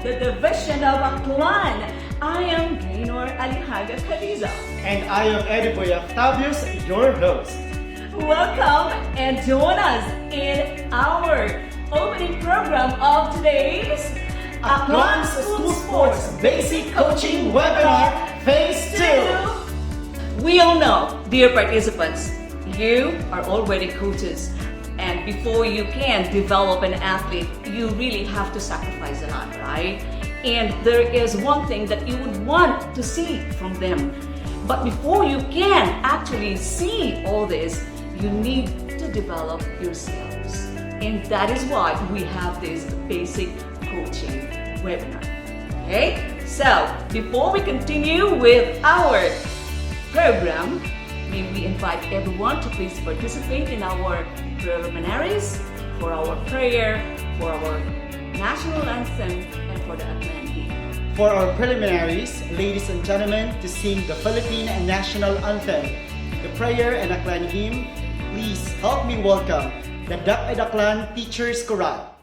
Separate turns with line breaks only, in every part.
the division of Aklan. I am Gaynor Alihaga Cadiza.
And I am Ediboy Octavius, your host.
Welcome and join us in our opening program of today's
Aklan School Sports Basic Coaching Webinar Phase 2.
We all know, dear participants, you are already coaches. And before you can develop an athlete, you really have to sacrifice a lot, right? And there is one thing that you would want to see from them. But before you can actually see all this, you need to develop yourselves. And that is why we have this basic coaching webinar. Okay? So, before we continue with our program, may we invite everyone to please participate in our preliminaries, for our prayer, for our national anthem, and for the Aklan hymn.
For our preliminaries, ladies and gentlemen, to sing the Philippine National Anthem, the prayer and Aklan hymn, please help me welcome the Dak Aklan Teachers Chorale.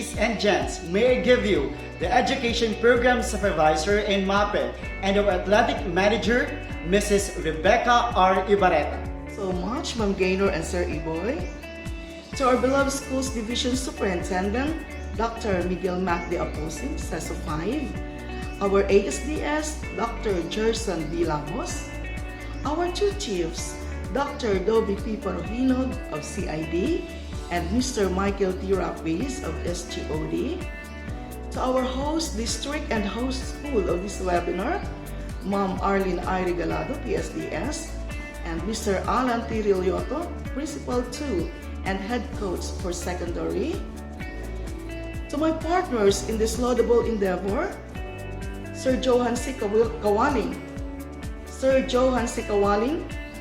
ladies and gents, may I give you the Education Program Supervisor in MAPE and our Athletic Manager, Mrs. Rebecca R. Ibarreta.
So much, Ma'am Gaynor and Sir Iboy. To our beloved Schools Division Superintendent, Dr. Miguel Mac de Aposing, CESO 5, our ASDS, Dr. Jerson D. Lamos, our two chiefs, Dr. Dobby P. Parohinog of CID, and Mr. Michael T. Rapiz of SGOD, to our host district and host school of this webinar, Ma'am Arlene I. Regalado, PSDS, and Mr. Alan T. Rilioto, Principal 2 and Head Coach for Secondary, to my partners in this laudable endeavor, Sir Johan C. Kawaling,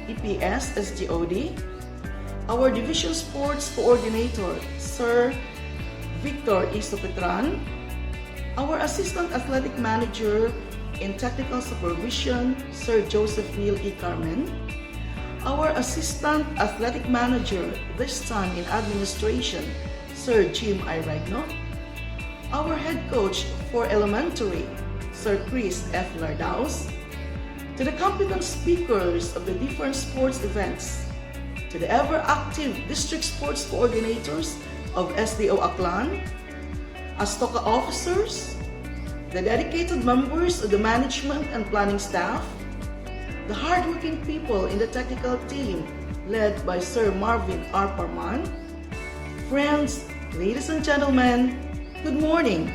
EPS, SGOD, our Division Sports Coordinator, Sir Victor E. Sopetran, our Assistant Athletic Manager in Technical Supervision, Sir Joseph Neil E. Carmen, our Assistant Athletic Manager, this time in Administration, Sir Jim I. Regno, our Head Coach for Elementary, Sir Chris F. Lardaus, to the competent speakers of the different sports events, to the ever-active district sports coordinators of SDO Aklan, ASTOCA officers, the dedicated members of the management and planning staff, the hardworking people in the technical team led by Sir Marvin R. Parman, friends, ladies and gentlemen, good morning.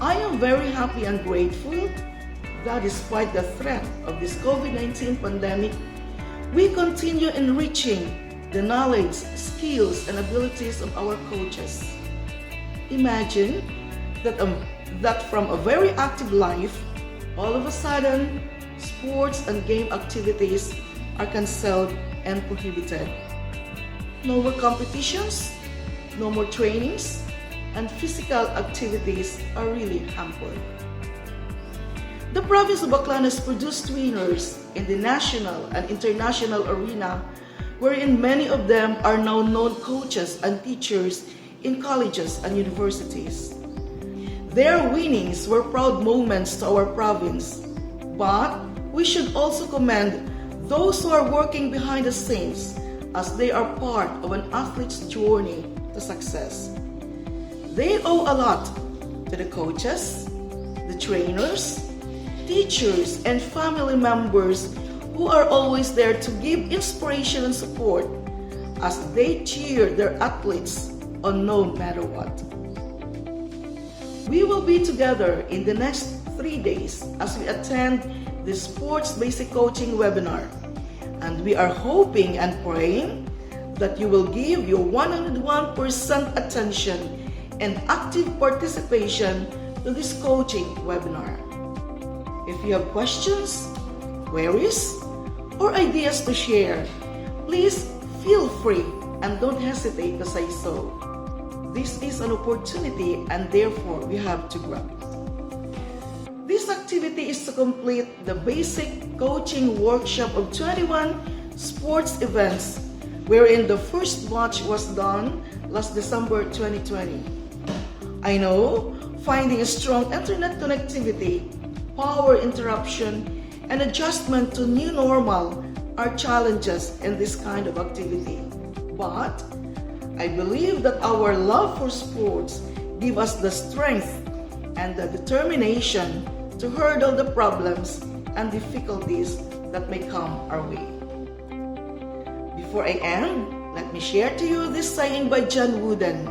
I am very happy and grateful that despite the threat of this COVID-19 pandemic, we continue enriching the knowledge, skills, and abilities of our coaches. Imagine that from a very active life, all of a sudden, sports and game activities are cancelled and prohibited. No more competitions, no more trainings, and physical activities are really hampered. The province of Aklan has produced winners in the national and international arena, wherein many of them are now known coaches and teachers in colleges and universities. Their winnings were proud moments to our province, but we should also commend those who are working behind the scenes as they are part of an athlete's journey to success. They owe a lot to the coaches, the trainers, teachers, and family members who are always there to give inspiration and support as they cheer their athletes on no matter what. We will be together in the next 3 days as we attend the Sports Basic Coaching webinar, and we are hoping and praying that you will give your 101% attention and active participation to this coaching webinar. If you have questions, queries, or ideas to share, please feel free and don't hesitate to say so. This is an opportunity and therefore we have to grab it. This activity is to complete the basic coaching workshop of 21 sports events, wherein the first batch was done last December 2020. I know finding a strong internet connectivity, power interruption, and adjustment to new normal are challenges in this kind of activity. But I believe that our love for sports give us the strength and the determination to hurdle the problems and difficulties that may come our way. Before I end, let me share to you this saying by John Wooden.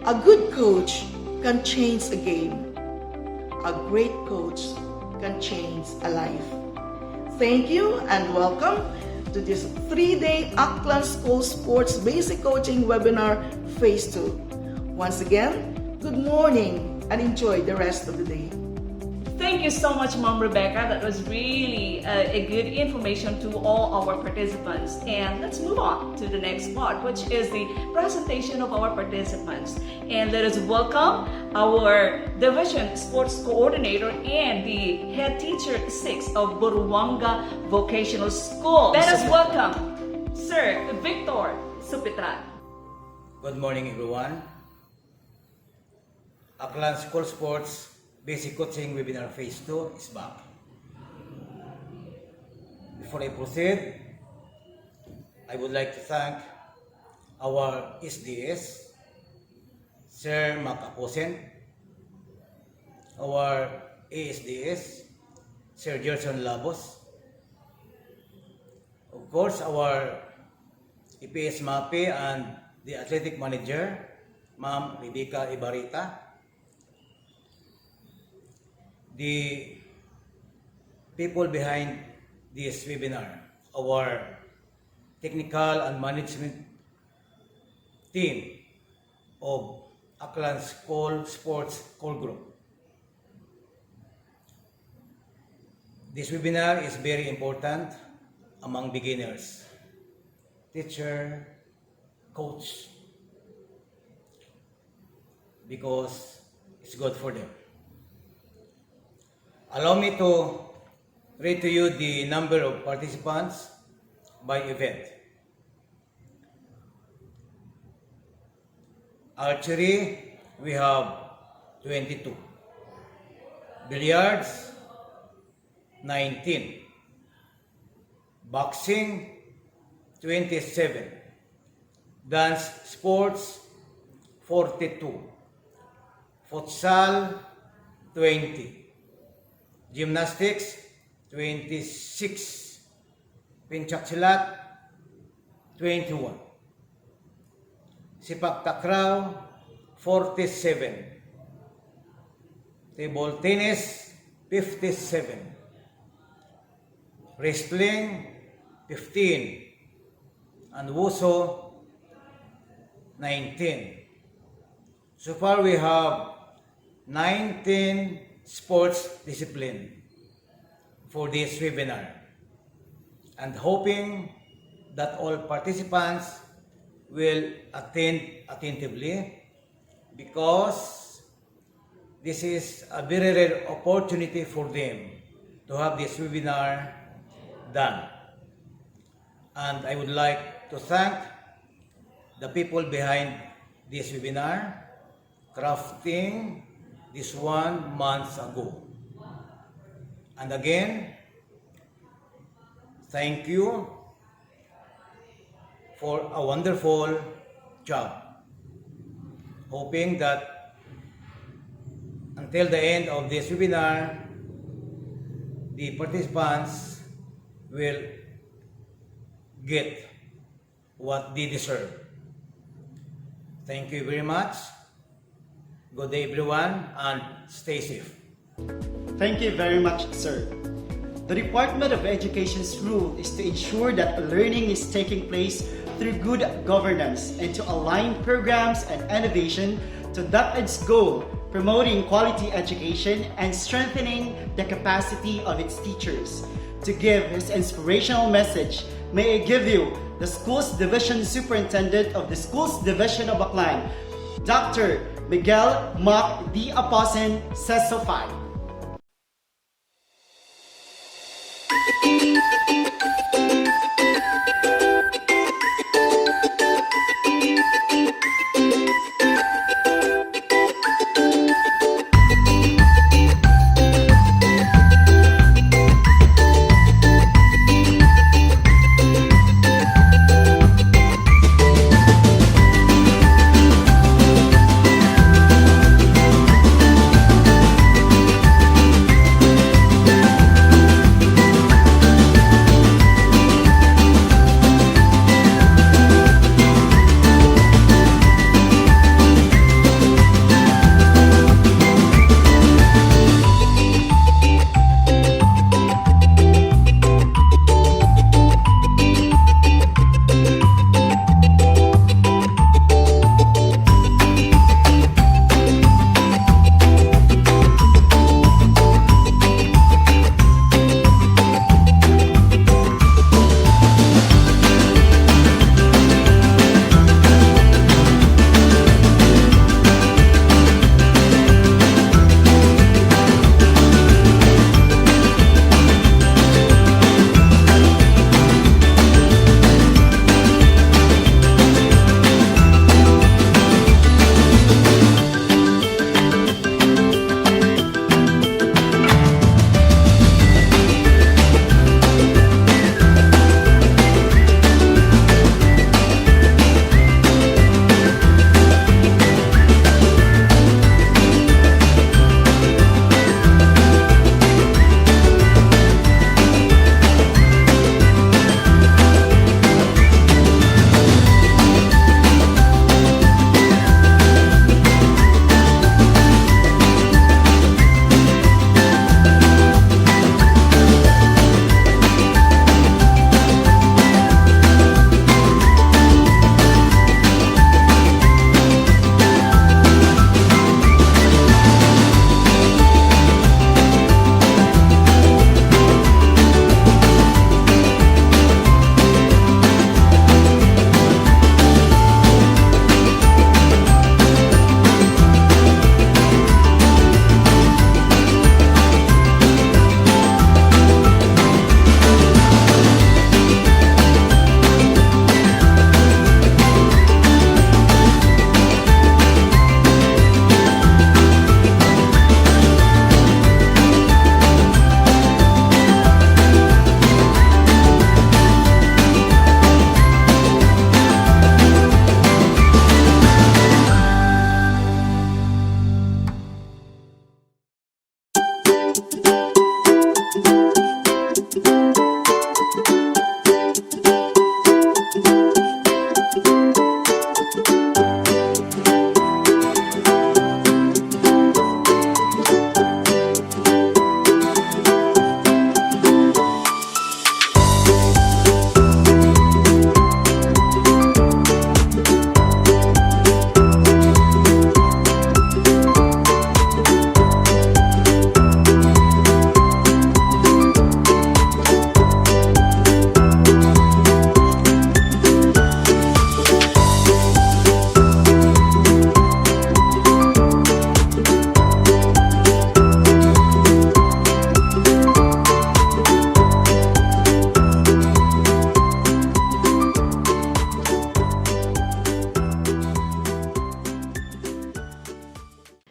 A good coach can change a game. A great coach can change a life. Thank you and welcome to this 3-day Aklan School Sports Basic Coaching Webinar Phase 2. Once again, good morning and enjoy the rest of the day.
Thank you so much, Mom Rebecca. That was really a good information to all our participants. And let's move on to the next part, which is the presentation of our participants. And let us welcome our Division Sports Coordinator and the Head Teacher 6 of Buruanga Vocational School. Let us welcome Sir Victor Supitran.
Good morning, everyone. Aklan School Sports Basic Coaching Webinar Phase 2 is back. Before I proceed, I would like to thank our SDS, Sir Mac Aposen, our ASDS, Sir Gerson Labos, of course, our EPS MAPE and the athletic manager, Ma'am Rebecca Ibarita, the people behind this webinar, our technical and management team of Aklan School Sports Core Group. This webinar is very important among beginners, teacher, coach, because it's good for them. Allow me to read to you the number of participants by event. Archery, we have 22. Billiards, 19. Boxing, 27. Dance sports, 42. Futsal, 20. Gymnastics, 26. Pencak silat, 21. Sepak takraw, 47. Table tennis, 57. Wrestling, 15. And Wushu, 19. So far we have 19 sports discipline for this webinar, and hoping that all participants will attend attentively, because this is a very rare opportunity for them to have this webinar done. And I would like to thank the people behind this webinar, crafting this 1 month ago. And again, thank you for a wonderful job. Hoping that until the end of this webinar, the participants will get what they deserve. Thank you very much. Good day, everyone, and stay safe.
Thank you very much, sir. The Department of Education's role is to ensure that learning is taking place through good governance and to align programs and innovation to DepEd's goal, promoting quality education and strengthening the capacity of its teachers. To give his inspirational message, may I give you the Schools Division Superintendent of the Schools Division of Aklan, Dr. Miguel Mac D. Aposen says so far.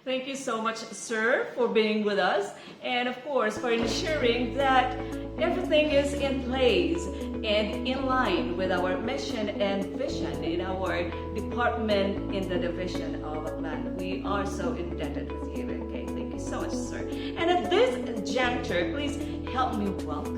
Thank you so much, sir, for being with us, and of course for ensuring that everything is in place and in line with our mission and vision in our department in the division of Aklan. We are so indebted with you. Okay, thank you so much, sir. And at this juncture, please help me welcome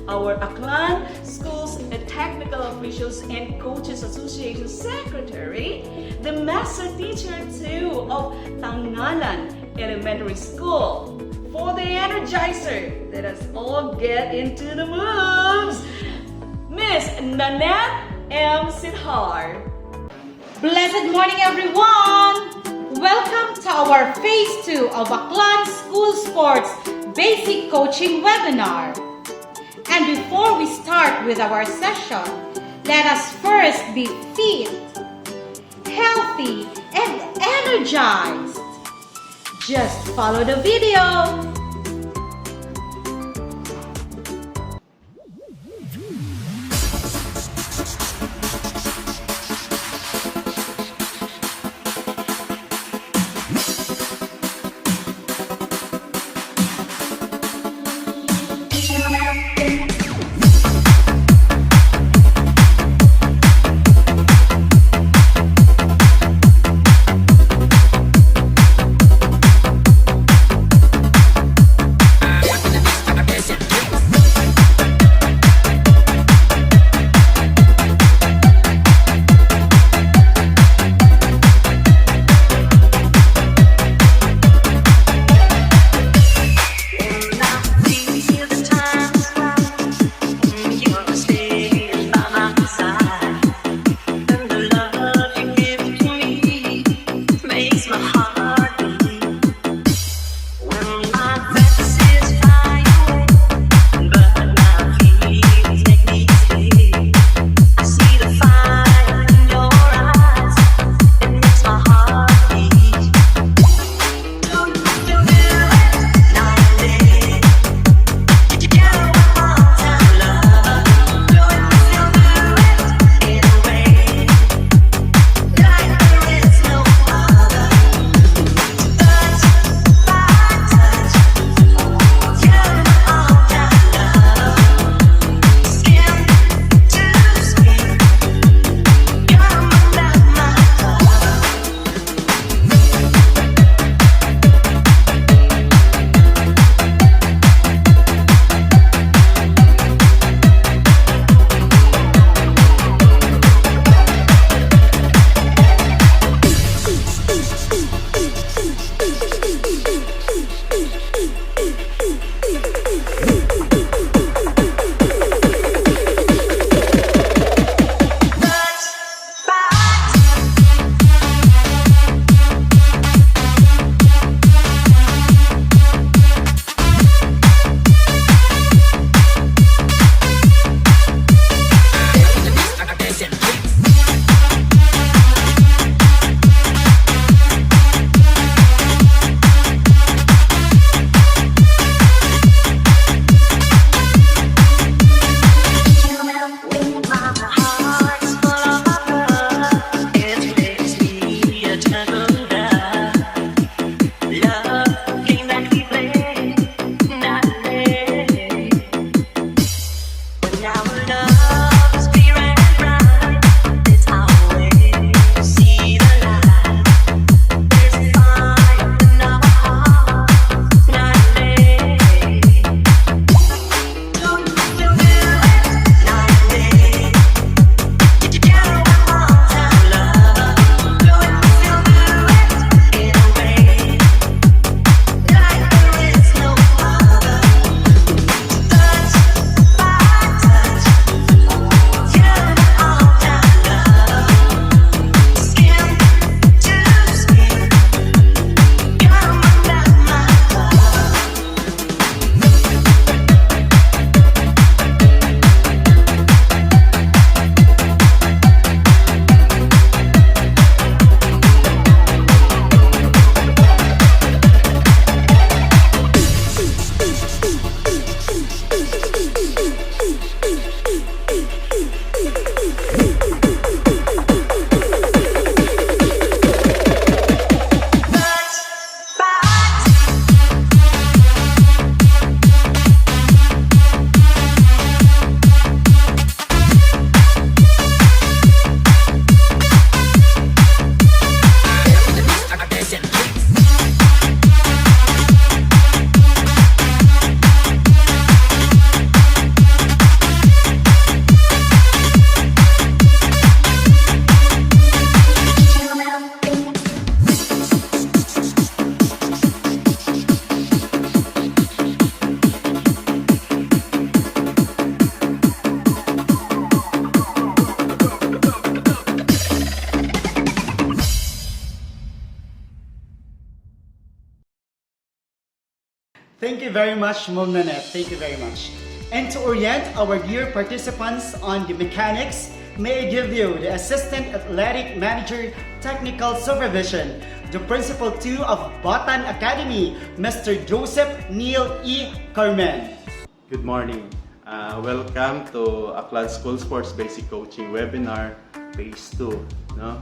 our Aklan Schools Technical Officials and Coaches Association Secretary, the Master Teacher too of Tangalan Elementary School. For the energizer, let us all get into the moves. Miss Nanette M. Sidhar.
Blessed morning, everyone! Welcome to our Phase 2 of Aklan School Sports Basic Coaching Webinar. And before we start with our session, let us first be fit, healthy, and energized. Just follow the video.
Thank you very much, Ma'am Nanette. Thank you very much. And to orient our dear participants on the mechanics, may I give you the Assistant Athletic Manager Technical Supervision, the Principal 2 of Batan Academy, Mr. Joseph Neil E. Carmen.
Good morning. Welcome to Aklan School Sports Basic Coaching Webinar Phase 2. No?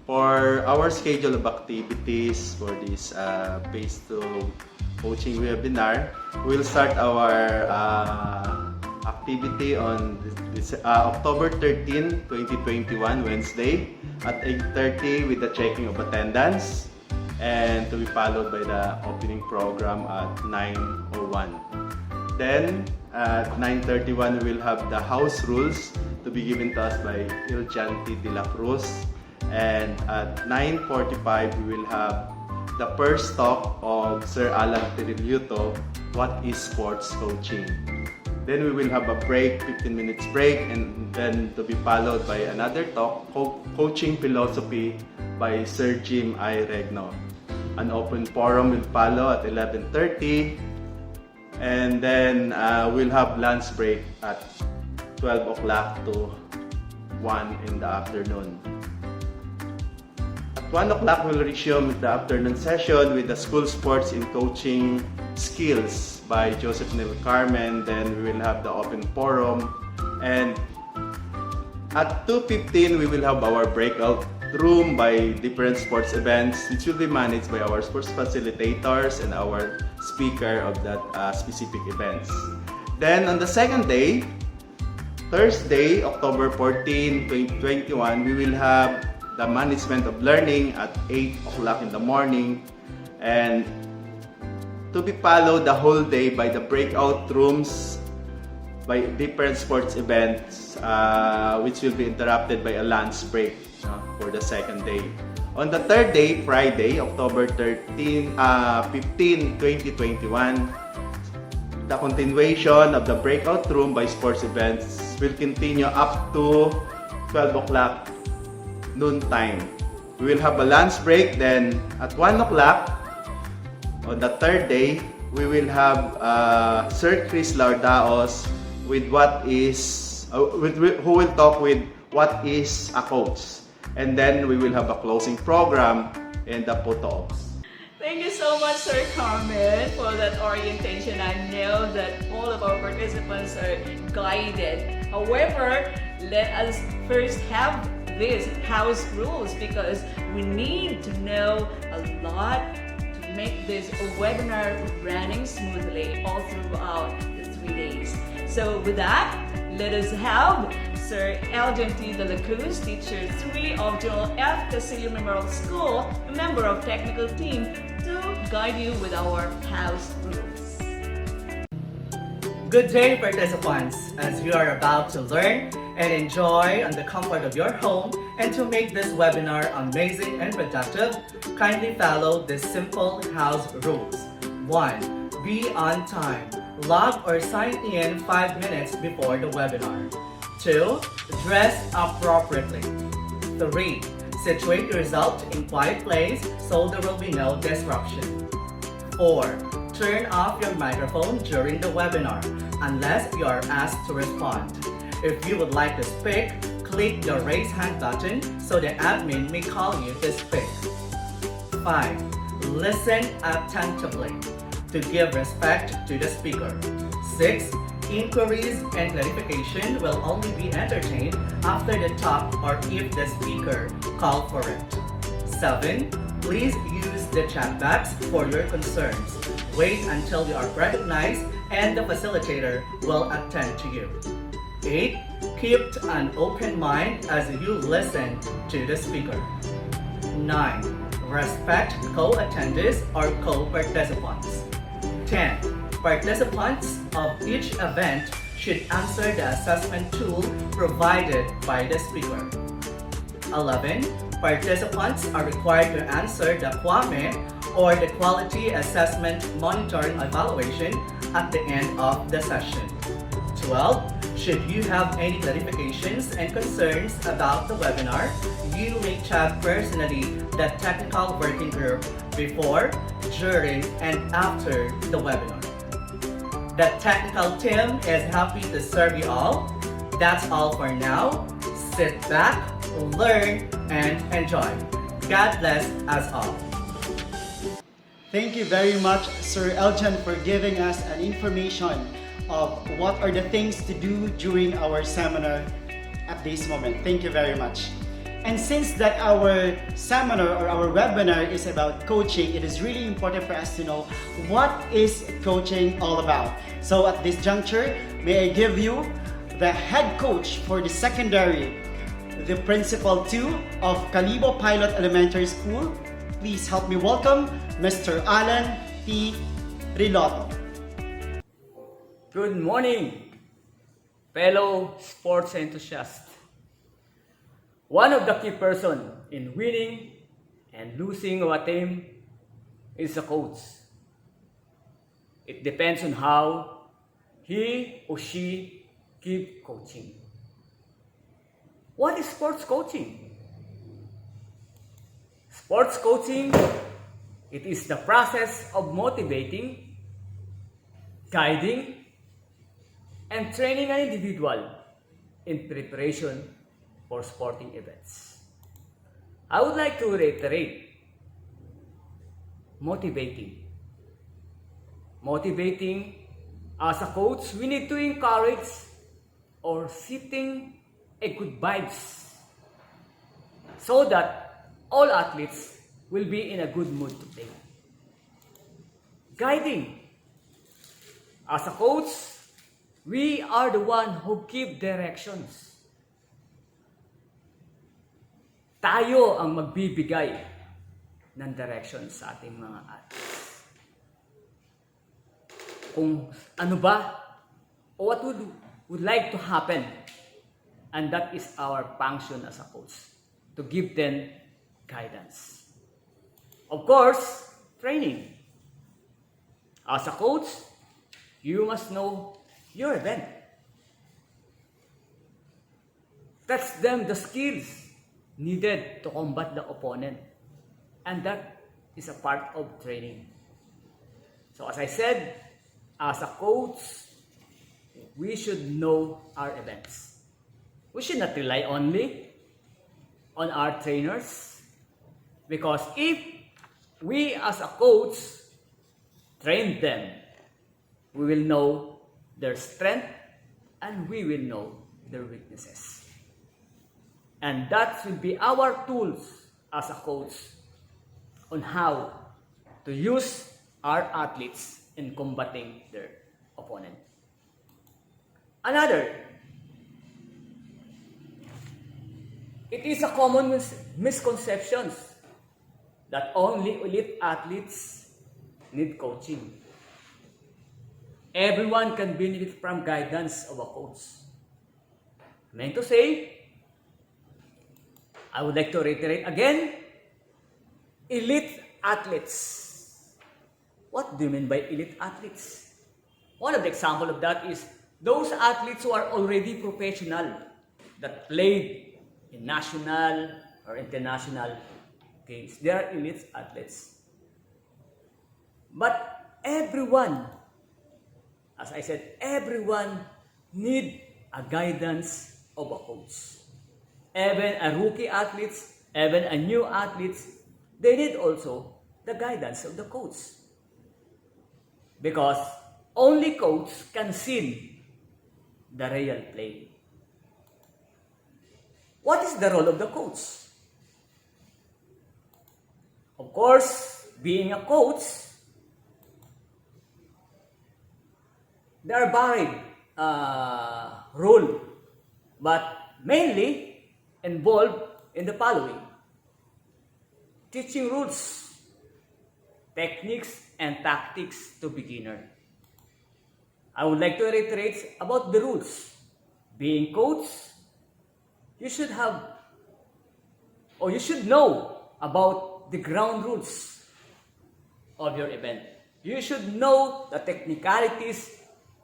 For our schedule of activities for this Phase 2 coaching webinar, we'll start our activity on this, October 13, 2021, Wednesday at 8:30 with the checking of attendance, and to be followed by the opening program at 9:01. Then at 9:31 we will have the house rules to be given to us by Iljanti de la Cruz, and at 9:45 we will have the first talk of Sir Alan Tirilluto, What is Sports Coaching? Then we will have a break, 15 minutes break, and then to be followed by another talk, Coaching Philosophy by Sir Jim I. Regno. An open forum will follow at 11:30, and then we'll have lunch break at 12 o'clock to 1 in the afternoon. At 1 o'clock, we'll resume the afternoon session with the School Sports in Coaching Skills by Joseph Neil Carmen. Then we will have the open forum. And at 2:15, we will have our breakout room by different sports events, which will be managed by our sports facilitators and our speaker of that specific events. Then on the second day, Thursday, October 14, 2021, we will have the management of learning at 8 o'clock in the morning, and to be followed the whole day by the breakout rooms by different sports events, which will be interrupted by a lunch break for the second day. On the third day, Friday, October 15, 2021, the continuation of the breakout room by sports events will continue up to 12 o'clock noon time. We will have a lunch break. Then at 1 o'clock on the third day, we will have Sir Chris Lardaos with who will talk with what is a coach. And then we will have a closing program in the photos.
Thank you so much, Sir Carmen, for that orientation. I know that all of our participants are guided. However, let us first have these house rules, because we need to know a lot to make this webinar running smoothly all throughout the 3 days. So with that, let us have Sir Elgin T. de la Cruz, Teacher 3 of General F. Casillo Memorial School, a member of technical team, to guide you with our house rules.
Good day, participants! As you are about to learn and enjoy on the comfort of your home, and to make this webinar amazing and productive, kindly follow these simple house rules. 1. Be on time. Log or sign in 5 minutes before the webinar. 2. Dress appropriately. 3. Situate yourself in quiet place so there will be no disruption. 4. Turn off your microphone during the webinar unless you are asked to respond. If you would like to speak, click the raise hand button so the admin may call you to speak. 5. Listen attentively to give respect to the speaker. 6. Inquiries and clarification will only be entertained after the talk or if the speaker called for it. 7. Please use the chat box for your concerns. Wait until you are recognized and the facilitator will attend to you. 8. Keep an open mind as you listen to the speaker. 9. Respect co-attendees or co-participants. 10. Participants of each event should answer the assessment tool provided by the speaker. 11. Participants are required to answer the QAME or the Quality Assessment Monitoring Evaluation at the end of the session. 12. Should you have any clarifications and concerns about the webinar, you may chat personally the technical working group before, during, and after the webinar. The technical team is happy to serve you all. That's all for now. Sit back, learn, and enjoy. God bless us all.
Thank you very much, Sir Eljan, for giving us an information of what are the things to do during our seminar at this moment. Thank you very much. And since that our seminar or our webinar is about coaching, it is really important for us to know what is coaching all about. So at this juncture, may I give you the head coach for the secondary, the principal 2 of Calibo Pilot Elementary School. Please help me welcome Mr. Alan T. Riloto.
Good morning, fellow sports enthusiasts. One of the key persons in winning and losing of a team is the coach. It depends on how he or she keep coaching. What is sports coaching? Sports coaching, it is the process of motivating, guiding, and training an individual in preparation for sporting events. I would like to reiterate, motivating. Motivating, as a coach, we need to encourage or setting a good vibes so that all athletes will be in a good mood to play. Guiding, as a coach, we are the one who give directions. Tayo ang magbibigay ng directions sa ating mga athletes. Kung ano ba o what would like to happen, and that is our function as a coach, to give them guidance. Of course, training. As a coach, you must know your event. Teach them the skills needed to combat the opponent. And that is a part of training. So as I said, as a coach, we should know our events. We should not rely only on our trainers, because if we as a coach train them, we will know their strength and we will know their weaknesses. And that will be our tools as a coach on how to use our athletes in combating their opponent. Another, it is a common misconception that only elite athletes need coaching. Everyone can benefit from guidance of a coach. I mean to say, I would like to reiterate again, elite athletes. What do you mean by elite athletes? One of the examples of that is those athletes who are already professional, that played in national or international games. They are elite athletes. But everyone, as I said, everyone need a guidance of a coach. Even a rookie athletes, even a new athletes, they need also the guidance of the coach. Because only coach can see the real play. What is the role of the coach? Of course, being a coach, there are varied role, but mainly involved in the following: teaching rules, techniques, and tactics to beginner. I would like to reiterate about the rules. Being coach, you should have, or you should know about the ground rules of your event. You should know the technicalities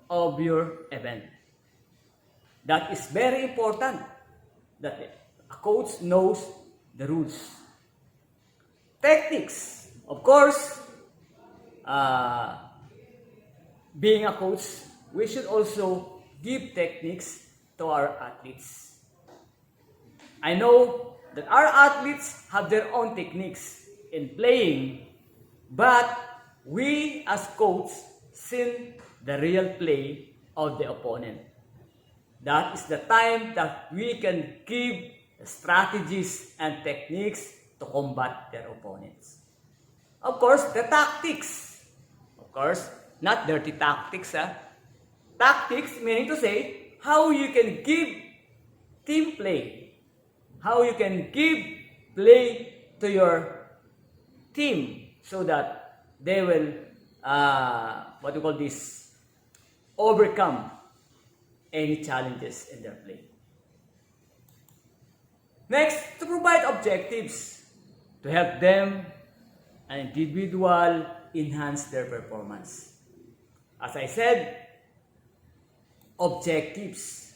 of your event. That is very important, that a coach knows the rules. Techniques, of course, being a coach, we should also give techniques to our athletes. I know that our athletes have their own techniques in playing, but we as coaches see the real play of the opponent. That is the time that we can give the strategies and techniques to combat their opponents. Of course, the tactics. Of course, not dirty tactics. Tactics meaning to say how you can give team play. How you can give play to your team so that they will, overcome any challenges in their play. Next, to provide objectives to help them an individual enhance their performance. As I said, objectives.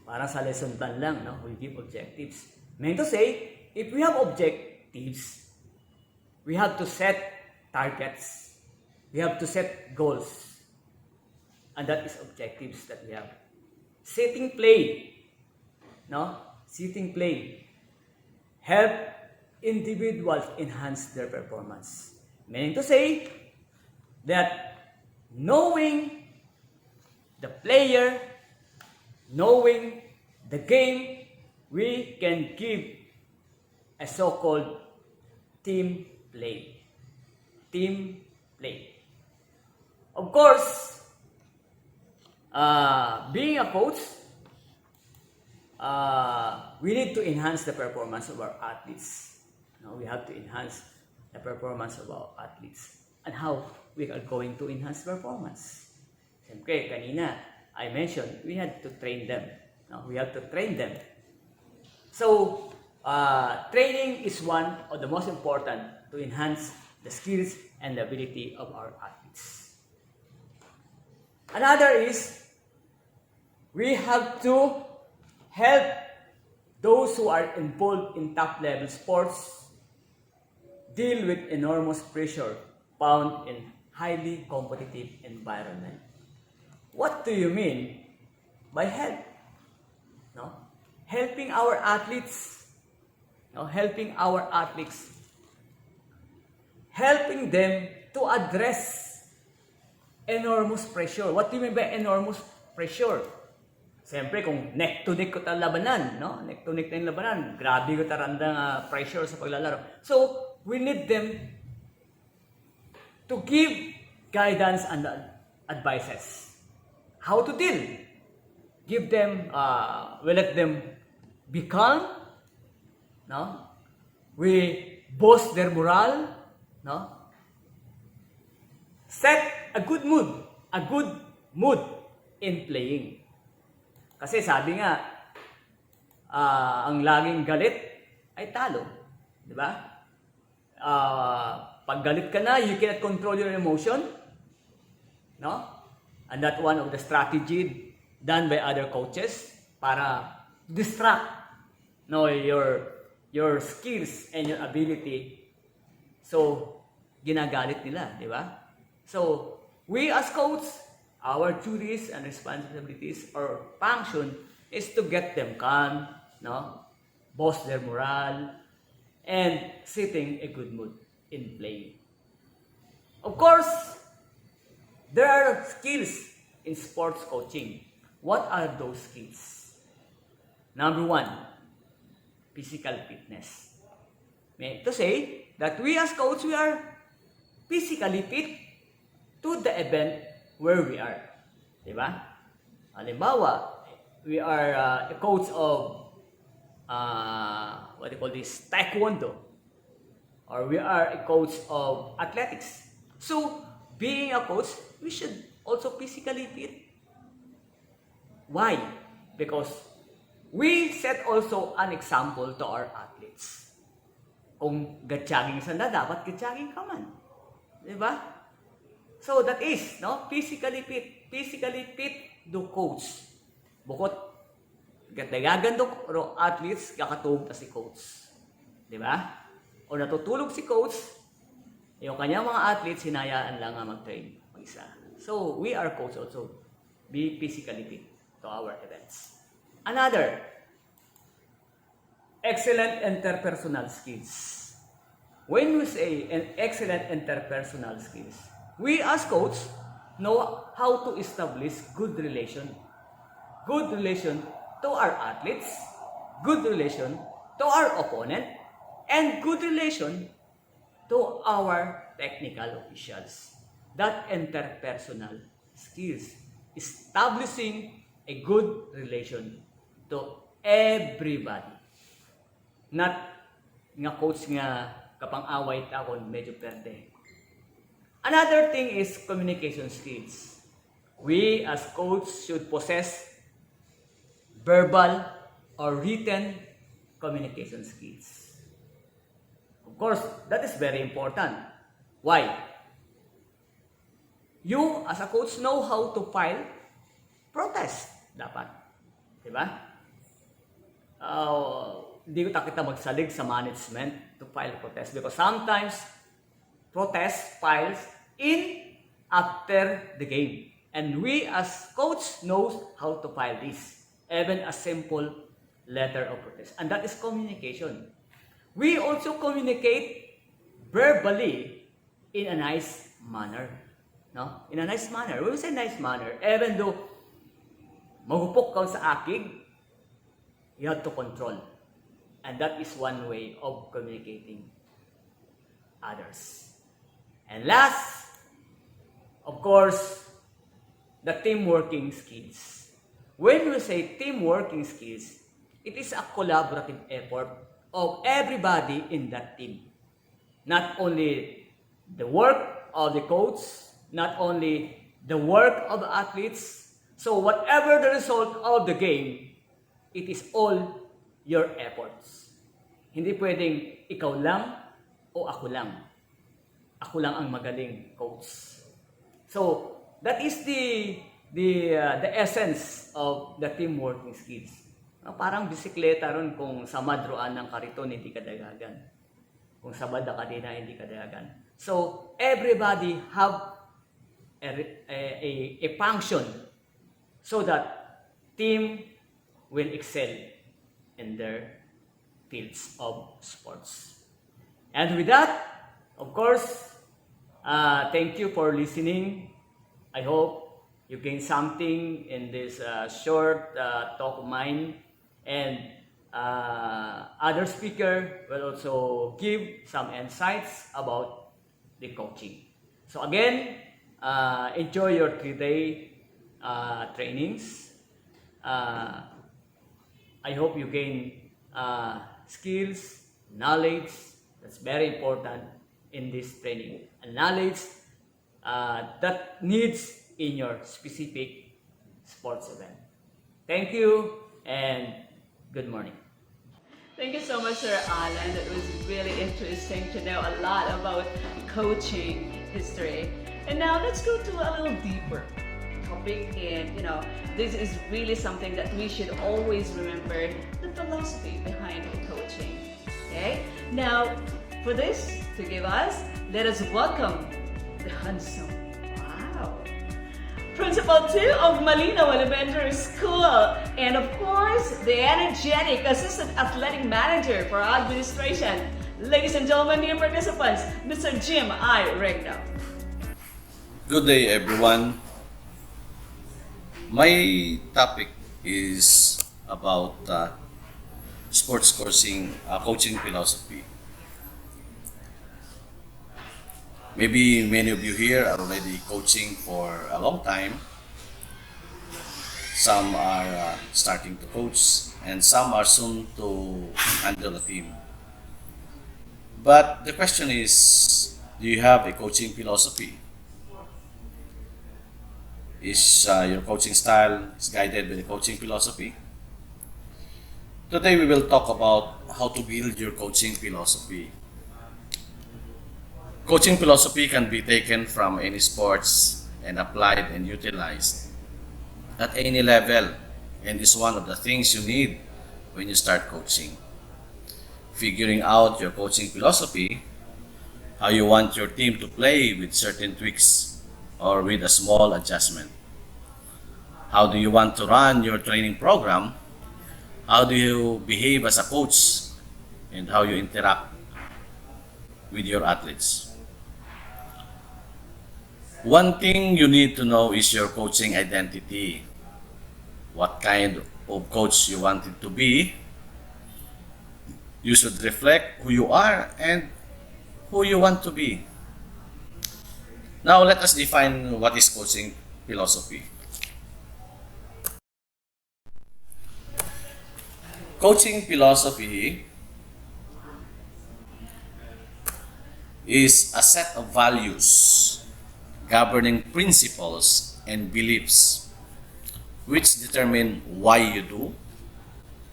Parang sa lesson plan lang, no? We give objectives. Meaning to say, if we have objectives, we have to set targets. We have to set goals. And that is objectives that we have. Setting play. No? Setting play. Help individuals enhance their performance. Meaning to say that knowing the player, knowing the game, we can give a so-called team play. Team play. Of course, being a coach, we need to enhance the performance of our athletes. We have to enhance the performance of our athletes. And how we are going to enhance performance? Siyempre, kanina, I mentioned, we had to train them. We have to train them. So, training is one of the most important to enhance the skills and the ability of our athletes. Another is, we have to help those who are involved in top-level sports deal with enormous pressure found in highly competitive environment. What do you mean by help? No? Helping our athletes. No? Helping our athletes. Helping them to address enormous pressure. What do you mean by enormous pressure? Siyempre, kung neck to neck ko ta labanan, no? Neck to neck na yung labanan, grabe ko tarandang pressure sa paglalaro. So, we need them to give guidance and advices. How to deal? Give them, we let them be calm, no? We boost their morale, no? Set a good mood in playing. Kasi sabi nga, ang laging galit ay talo. Di ba? Pag galit ka na, you cannot control your emotion. No? And that one of the strategy done by other coaches para distract your skills and your ability. So, ginagalit nila, di ba? So, we as coaches, our duties and responsibilities or function is to get them calm, no? Boost their morale, and setting a good mood in playing. Of course, there are skills in sports coaching. What are those skills? Number one, physical fitness. Meaning to say that we as coaches, we are physically fit to the event where we are. Diba? Halimbawa, we are a coach of taekwondo, or we are a coach of athletics. So, being a coach, we should also physically fit. Why? Because we set also an example to our athletes. Kung gatsyaging sanda, dapat gatsyaging ka man. Diba? So that is, no, physically fit do coach. Bukod nagagandong athletes, kakatulog na si coach. Di ba? O natutulog si coach, yung kanyang mga athletes, hinayaan lang nga mag-train mag-isa. So we are coach also. Be physically fit to our events. Another, excellent interpersonal skills. When we say an excellent interpersonal skills, we as coach know how to establish good relation. Good relation to our athletes, good relation to our opponent, and good relation to our technical officials. That interpersonal skills, establishing a good relation to everybody. Not nga coach nga kapang-away takon medyo perde. Another thing is communication skills. We as coach should possess verbal or written communication skills. Of course, that is very important. Why? You as a coach know how to file protest. Dapat. Diba? Hindi ko kita magsalig sa management to file protest because sometimes protest files in after the game. And we as coach knows how to file this. Even a simple letter of protest. And that is communication. We also communicate verbally in a nice manner. No? In a nice manner. When we say nice manner, even though magupok ka sa akig, you have to control. And that is one way of communicating others. And last, of course, the team working skills. When we say team working skills, it is a collaborative effort of everybody in that team. Not only the work of the coach, not only the work of the athletes. So whatever the result of the game, it is all your efforts. Hindi pwedeng ikaw lang o ako lang. Ako lang ang magaling, coach. So that is the essence of the team working skills. Parang bisikleta ron kung sa madroan ng kariton, hindi ka dagagan. Kung sa bada kadena, hindi ka dagagan. So, everybody have a function so that team will excel in their fields of sports. And with that, of course, thank you for listening. I hope you gain something in this short talk of mine, and other speaker will also give some insights about the coaching. So again, enjoy your 3-day trainings. I hope you gain skills, knowledge. That's very important in this training. And knowledge that needs in your specific sports event. Thank you and good morning.
Thank you so much, Sir Alan. It was really interesting to know a lot about coaching history. And now let's go to a little deeper topic. And this is really something that we should always remember, the philosophy behind coaching. Okay? Now, for this to give us, let us welcome the handsome, Principal 2 of Malinaw Elementary School, and of course, the energetic Assistant Athletic Manager for Administration. Ladies and gentlemen, dear participants, Mr. Jim I. Regno.
Good day, everyone. My topic is about sports coaching philosophy. Maybe many of you here are already coaching for a long time. Some are starting to coach, and some are soon to handle a team. But the question is, do you have a coaching philosophy? Is your coaching style guided by the coaching philosophy? Today we will talk about how to build your coaching philosophy. Coaching philosophy can be taken from any sports and applied and utilized at any level, and is one of the things you need when you start coaching. Figuring out your coaching philosophy, how you want your team to play with certain tweaks or with a small adjustment. How do you want to run your training program? How do you behave as a coach? And how you interact with your athletes. One thing you need to know is your coaching identity. What kind of coach you want it to be. You should reflect who you are and who you want to be. Now let us define what is coaching philosophy. Coaching philosophy is a set of values, governing principles and beliefs which determine why you do,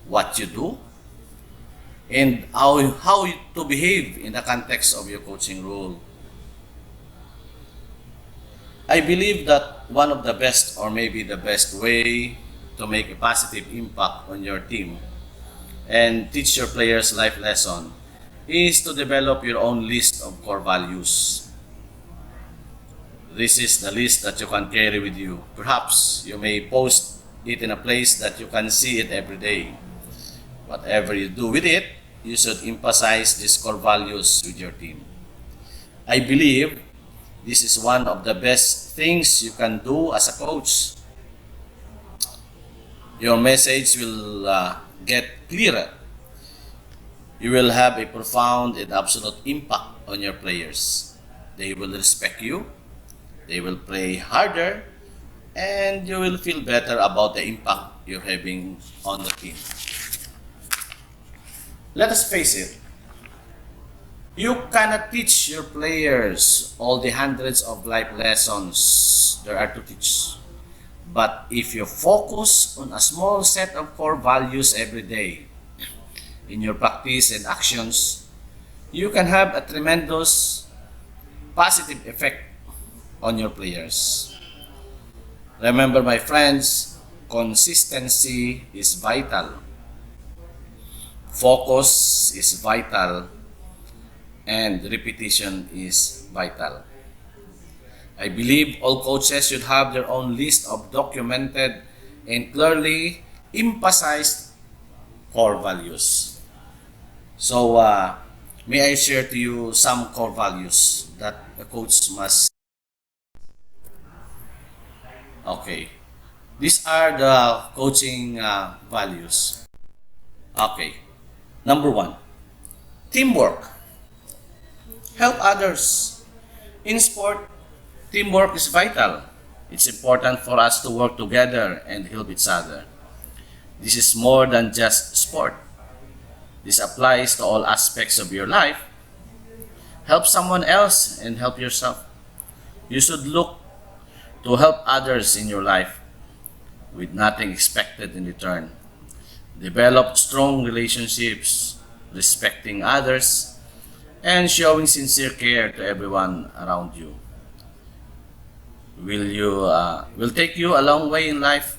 what you do, and how to behave in the context of your coaching role. I believe that one of the best, or maybe the best way to make a positive impact on your team and teach your players life lesson is to develop your own list of core values. This is the list that you can carry with you. Perhaps you may post it in a place that you can see it every day. Whatever you do with it, you should emphasize these core values with your team. I believe this is one of the best things you can do as a coach. Your message will get clearer. You will have a profound and absolute impact on your players. They will respect you, they will play harder, and you will feel better about the impact you're having on the team. Let us face it, you cannot teach your players all the hundreds of life lessons there are to teach. But if you focus on a small set of core values every day, in your practice and actions, you can have a tremendous positive effect on your players. Remember, my friends, consistency is vital. Focus is vital. And repetition is vital. I believe all coaches should have their own list of documented and clearly emphasized core values. So, may I share to you some core values that a coach must. Okay, these are the coaching values. Okay, number 1, teamwork. Help others. In sport, teamwork is vital. It's important for us to work together and help each other. This is more than just sport. This applies to all aspects of your life. Help someone else and help yourself. You should look to help others in your life with nothing expected in return. Develop strong relationships, respecting others, and showing sincere care to everyone around you. Will take you a long way in life.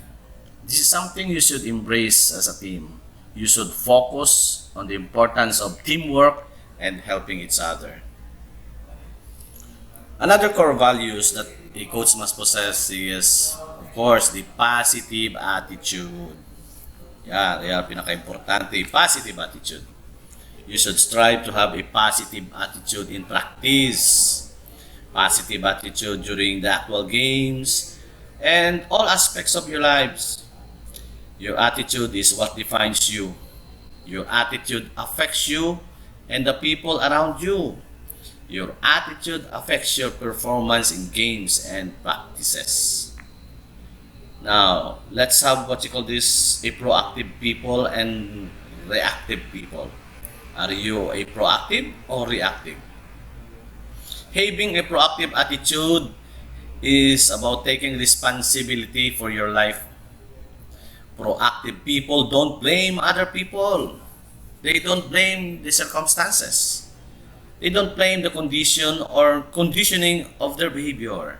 This is something you should embrace as a team. You should focus on the importance of teamwork and helping each other. Another core values that a coach must possess is, of course, the positive attitude. Yan pinaka-importante, positive attitude. You should strive to have a positive attitude in practice, positive attitude during the actual games, and all aspects of your lives. Your attitude is what defines you. Your attitude affects you and the people around you. Your attitude affects your performance in games and practices. Now, let's have what you call this, a proactive people and reactive people. Are you a proactive or reactive? Having a proactive attitude is about taking responsibility for your life. Proactive people don't blame other people. They don't blame the circumstances. They don't blame the condition or conditioning of their behavior.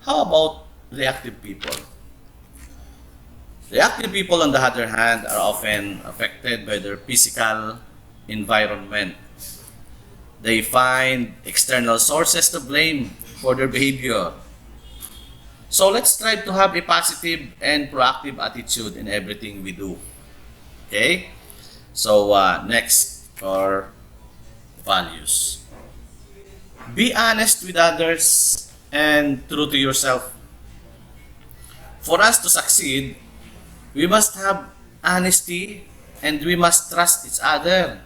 How about reactive people? Reactive people, on the other hand, are often affected by their physical environment. They find external sources to blame for their behavior, So let's try to have a positive and proactive attitude in everything we do. Okay? So next, core values. Be honest with others and true to yourself. For us to succeed, we must have honesty and we must trust each other.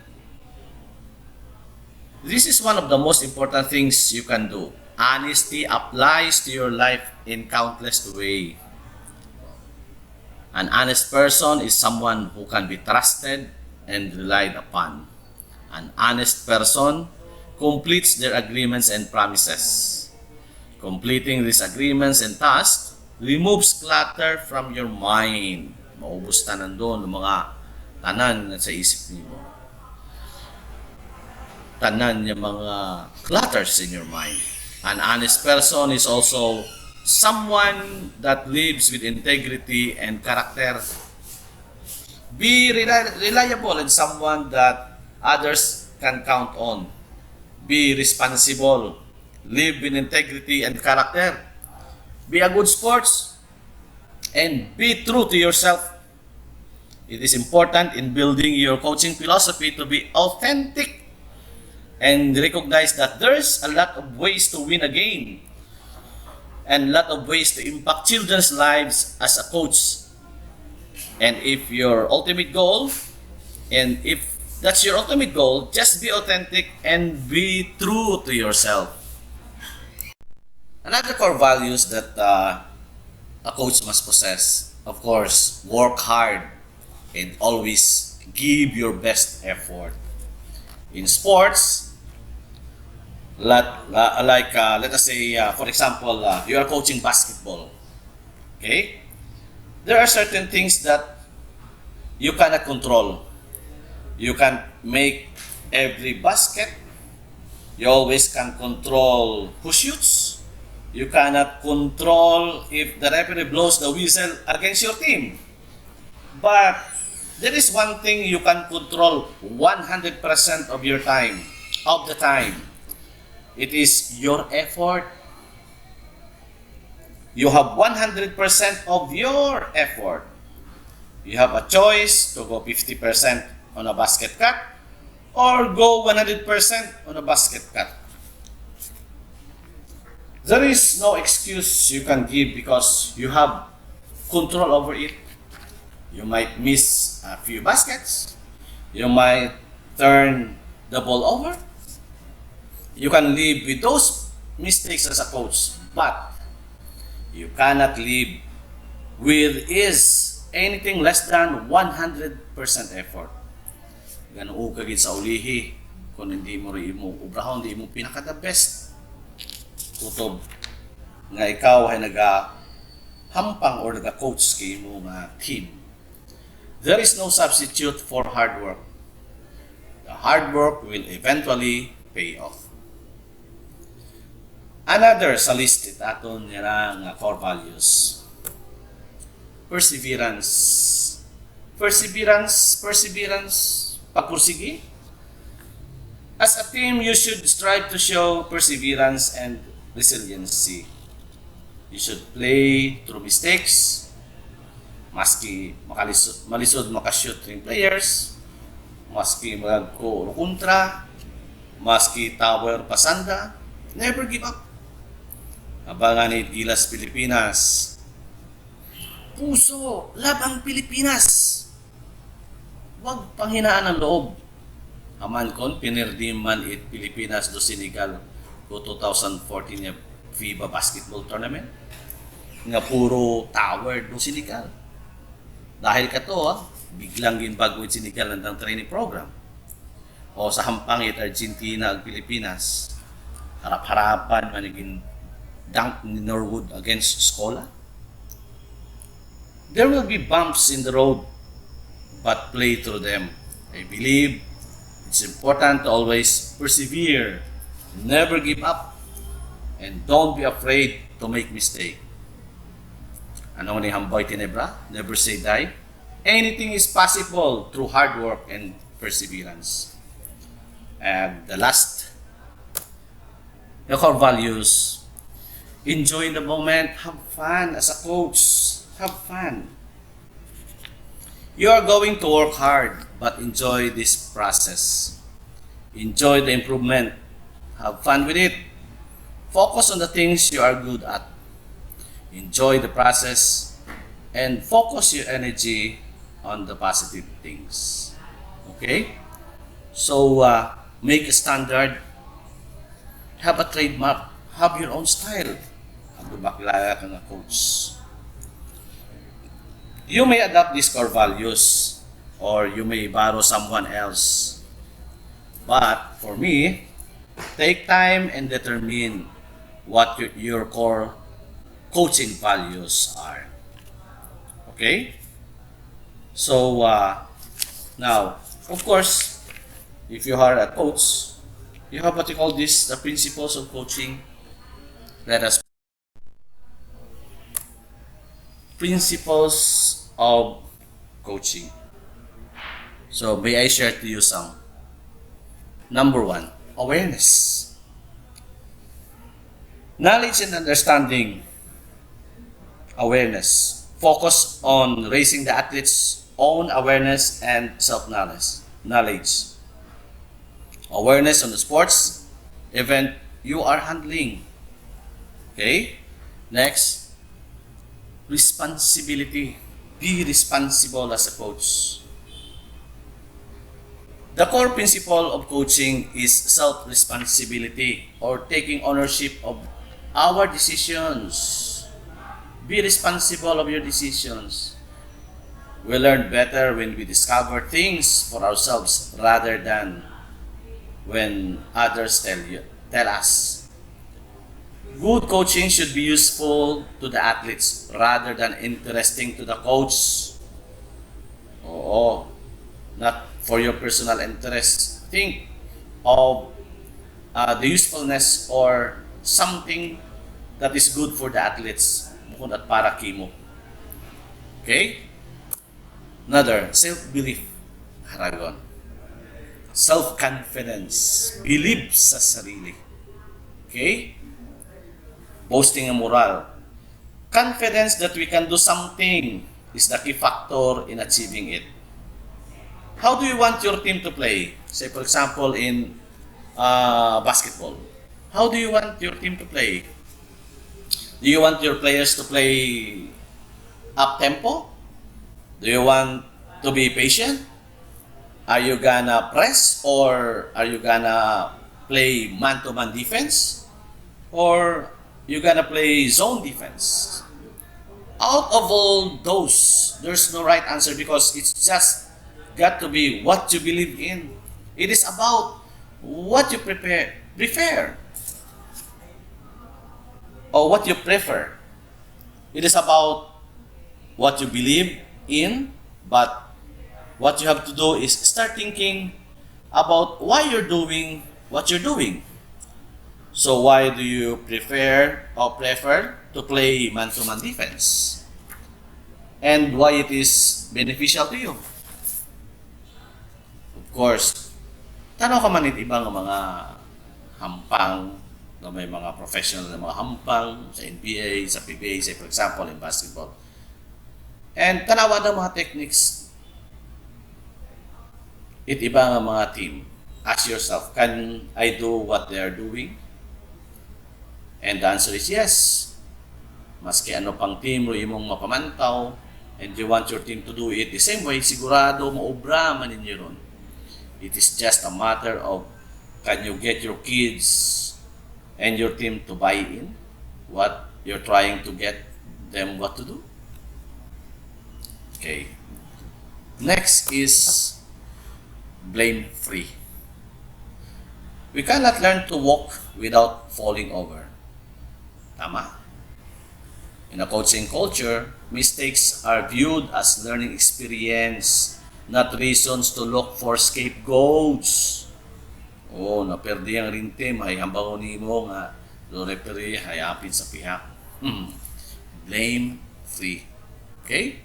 This is one of the most important things you can do. Honesty applies to your life in countless ways. An honest person is someone who can be trusted and relied upon. An honest person completes their agreements and promises. Completing these agreements and tasks removes clutter from your mind. Maubos tanan doon ng mga tanan na sa isip niyo. Tanan yung mga clutters in your mind. An honest person is also someone that lives with integrity and character. Be reliable and someone that others can count on. Be responsible. Live with integrity and character. Be a good sports and be true to yourself. It is important in building your coaching philosophy to be authentic and recognize that there's a lot of ways to win a game and a lot of ways to impact children's lives as a coach. And if your ultimate goal, and if that's your ultimate goal, just be authentic and be true to yourself. Another core values that a coach must possess, of course, work hard and always give your best effort. In sports, let us say, for example, you are coaching basketball. Okay? There are certain things that you cannot control. You can't make every basket. You always can control who shoots. You cannot control if the referee blows the whistle against your team. But there is one thing you can control 100% of your time, of the time. It is your effort. You have 100% of your effort. You have a choice to go 50% on a basket cut or go 100% on a basket cut. There is no excuse you can give because you have control over it. You might miss a few baskets. You might turn the ball over. You can live with those mistakes as a coach, but you cannot live with anything less than 100% effort. Ganun kagid sa ulihi kung hindi mo rin mo ubrahon, hindi mo pinaka the best kutob nga ikaw ay nagahampang or naga-coach kay mo nga team. There is no substitute for hard work. The hard work will eventually pay off. Another sa list aton nga core values. Perseverance. Pagpursige. As a team, you should strive to show perseverance and resiliency. You should play through mistakes. Maski malisod makashoot ring players, maski magko kontra, maski tower pasanda, never give up. Abangan ni Gilas Pilipinas. Puso, labang Pilipinas. Huwag panghinaan ng loob. Aman kon pinirdi man it Pilipinas do Senegal ko 2014 nga FIBA basketball tournament. Nga puro tower do Senegal. Dahil kato, biglang ginbago it Senegal ng training program. O sa hampang it Argentina ag Pilipinas. Harap-harapan maniging dunk ni Norwood against Scola. There will be bumps in the road, but play through them. I believe it's important to always persevere, never give up, and don't be afraid to make mistake. Ano ni Hamboy Tinebra? Never say die. Anything is possible through hard work and perseverance. And the last, the core values, Enjoy the moment. Have fun as a coach. Have fun. You are going to work hard, but enjoy this process. Enjoy the improvement. Have fun with it. Focus on the things you are good at. Enjoy the process and focus your energy on the positive things. Okay? So, make a standard. Have a trademark. Have your own style. Ang bakilala ka nga coach. You may adapt these core values or you may borrow someone else. But for me, take time and determine what your core coaching values are. Okay? So, now, of course, if you are a coach, you have what you call this, the principles of coaching. Let us principles of coaching. So, may I share to you some? Number 1, awareness. Knowledge and understanding. Awareness. Focus on raising the athlete's own awareness and self-knowledge. Awareness on the sports event you are handling. Okay? Next, responsibility. Be responsible as a coach. The core principle of coaching is self-responsibility or taking ownership of our decisions. Be responsible of your decisions. We learn better when we discover things for ourselves rather than when others tell us. Good coaching should be useful to the athletes rather than interesting to the coach. Oo, not for your personal interest. Think of the usefulness or something that is good for the athletes bukod at para kimo. Okay? Another, self-belief. Haragon. Self-confidence. Believe sa sarili. Okay? Boasting ang moral. Confidence that we can do something is the key factor in achieving it. How do you want your team to play? Say, for example, in basketball. How do you want your team to play? Do you want your players to play up-tempo? Do you want to be patient? Are you gonna press or are you gonna play man-to-man defense? Or you gonna play zone defense? Out of all those, there's no right answer because it's just got to be what you believe in. It is about what you prefer or what you prefer. It is about what you believe in, but what you have to do is start thinking about why you're doing what you're doing. So why do you prefer to play man-to-man defense? And why it is beneficial to you? Of course, tanaw ka man ibang mga hampang na may mga professional na mga hampang sa NBA, sa PBA, say for example in basketball. And tanawa ng mga techniques. Iba nga mga team. Ask yourself, can I do what they are doing? And the answer is yes. Maski ano pang team ro imong mapamantaw and you want your team to do it the same way, sigurado maobra man ninyo ron. It is just a matter of can you get your kids and your team to buy in what you're trying to get them what to do. Okay. Next is blame-free. We cannot learn to walk without falling over. Tama. In a coaching culture, mistakes are viewed as learning experience, not reasons to look for scapegoats. Oh, naperdi ang rinte, mahihambaw nimo nga do referee hayapin sa pihak. Blame-free. Okay?